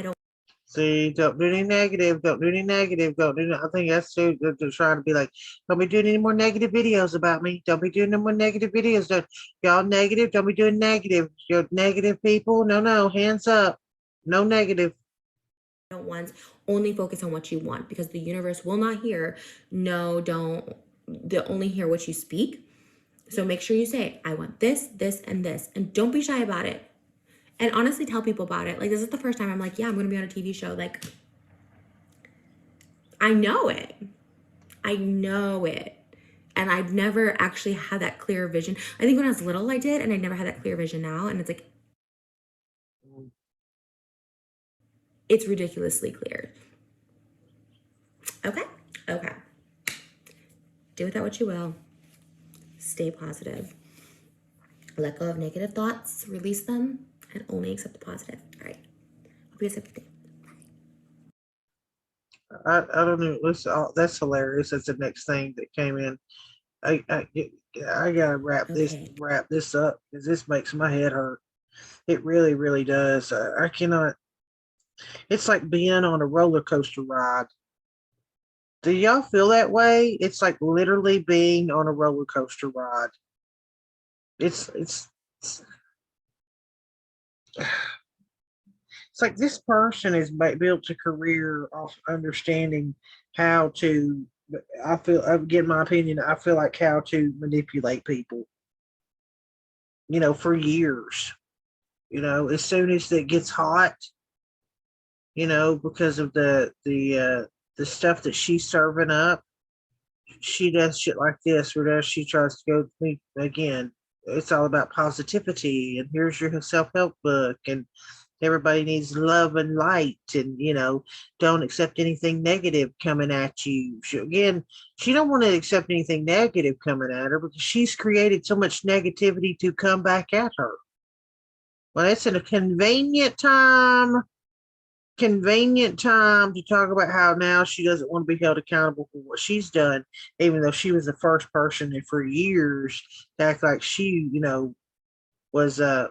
See, don't do any negative. Don't do any negative. Don't do. I think that's too. They're trying to be like, don't be doing any more negative videos about me. Don't be doing no more negative videos. Y'all negative. Don't be doing negative. You're negative people. No, hands up. No negative. Don't want. Only focus on what you want, because the universe will not hear no, don't. They'll only hear what you speak. So make sure you say, I want this, this, and this, and don't be shy about it. And honestly, tell people about it. Like, this is the first time I'm like, yeah, I'm going to be on a TV show. Like, I know it. And I've never actually had that clear vision. I think when I was little, I did, and I never had that clear vision now. And it's like, it's ridiculously clear. Okay. Do with that what you will. Stay positive. Let go of negative thoughts, release them, and only accept the positive. All right. Hope you guys have a good day. I don't know. That's hilarious. That's the next thing that came in. I gotta wrap this up because this makes my head hurt. It really, really does. I cannot. It's like being on a roller coaster ride. Do y'all feel that way? It's like literally being on a roller coaster ride. It's like this person has built a career off understanding how to. I'm getting my opinion. I feel like how to manipulate people. For years. As soon as it gets hot, you know, because of the stuff that she's serving up. She does shit like this, where she tries to go to me again. It's all about positivity, and here's your self help book, and everybody needs love and light, and don't accept anything negative coming at you. She don't want to accept anything negative coming at her because she's created so much negativity to come back at her. Well, it's in a convenient time to talk about how now she doesn't want to be held accountable for what she's done, even though she was the first person for years to act like she, was the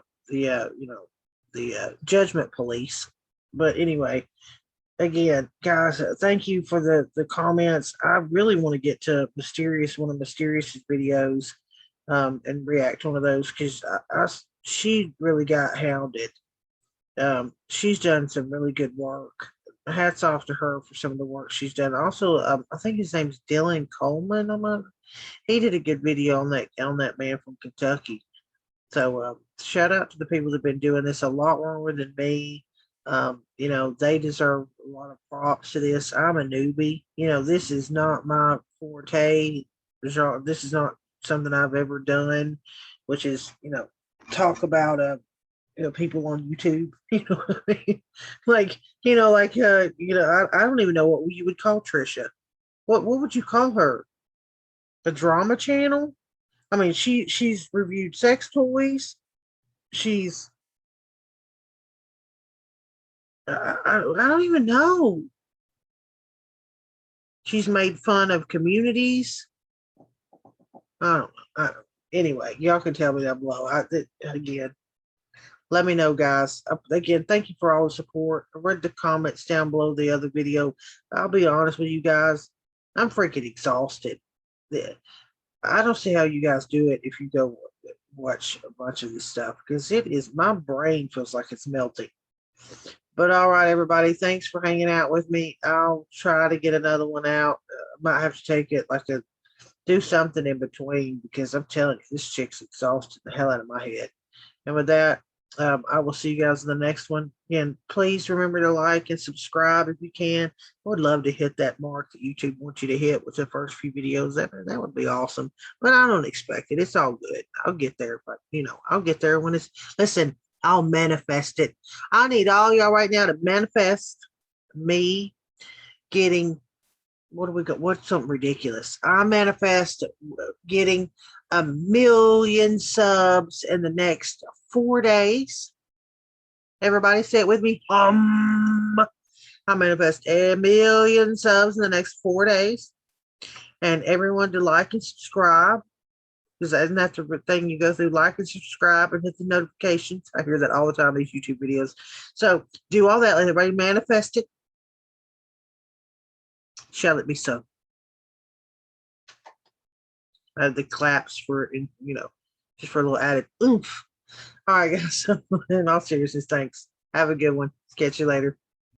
judgment police. But anyway, again, guys, thank you for the comments. I really want to get to one of Mysterious's videos, and react to one of those because she really got hounded. She's done some really good work. Hats off to her for some of the work she's done. Also, I think his name's Dylan Coleman. He did a good video on that man from Kentucky. So shout out to the people that've been doing this a lot longer than me. They deserve a lot of props to this. I'm a newbie. This is not my forte. This is not something I've ever done, which is, talk about people on YouTube. You know what I mean? I don't even know what you would call Trisha. What would you call her? A drama channel? I mean, she's reviewed sex toys. She's I don't even know. She's made fun of communities. I don't know. Anyway, y'all can tell me down below. Again, let me know, guys. Again, thank you for all the support. I read the comments down below the other video. I'll be honest with you guys. I'm freaking exhausted. I don't see how you guys do it if you go watch a bunch of this stuff because my brain feels like it's melting. But all right, everybody, thanks for hanging out with me. I'll try to get another one out. I might have to take it do something in between because I'm telling you, this chick's exhausted the hell out of my head. And with that, I will see you guys in the next one. And please remember to like and subscribe if you can. I would love to hit that mark that YouTube wants you to hit with the first few videos. That would be awesome. But I don't expect it. It's all good. I'll get there. But, I'll get there when listen, I'll manifest it. I need all y'all right now to manifest me getting, what do we got? What's something ridiculous? I manifest getting 1 million subs in the next 4 days. Everybody say it with me. I manifest 1 million subs in the next 4 days. And everyone to like and subscribe. Because isn't that the thing you go through? Like and subscribe and hit the notifications. I hear that all the time in these YouTube videos. So do all that. Let everybody manifest it. Shall it be so? I have the claps for, just for a little added oomph. All right, guys. In all seriousness, thanks. Have a good one. Catch you later.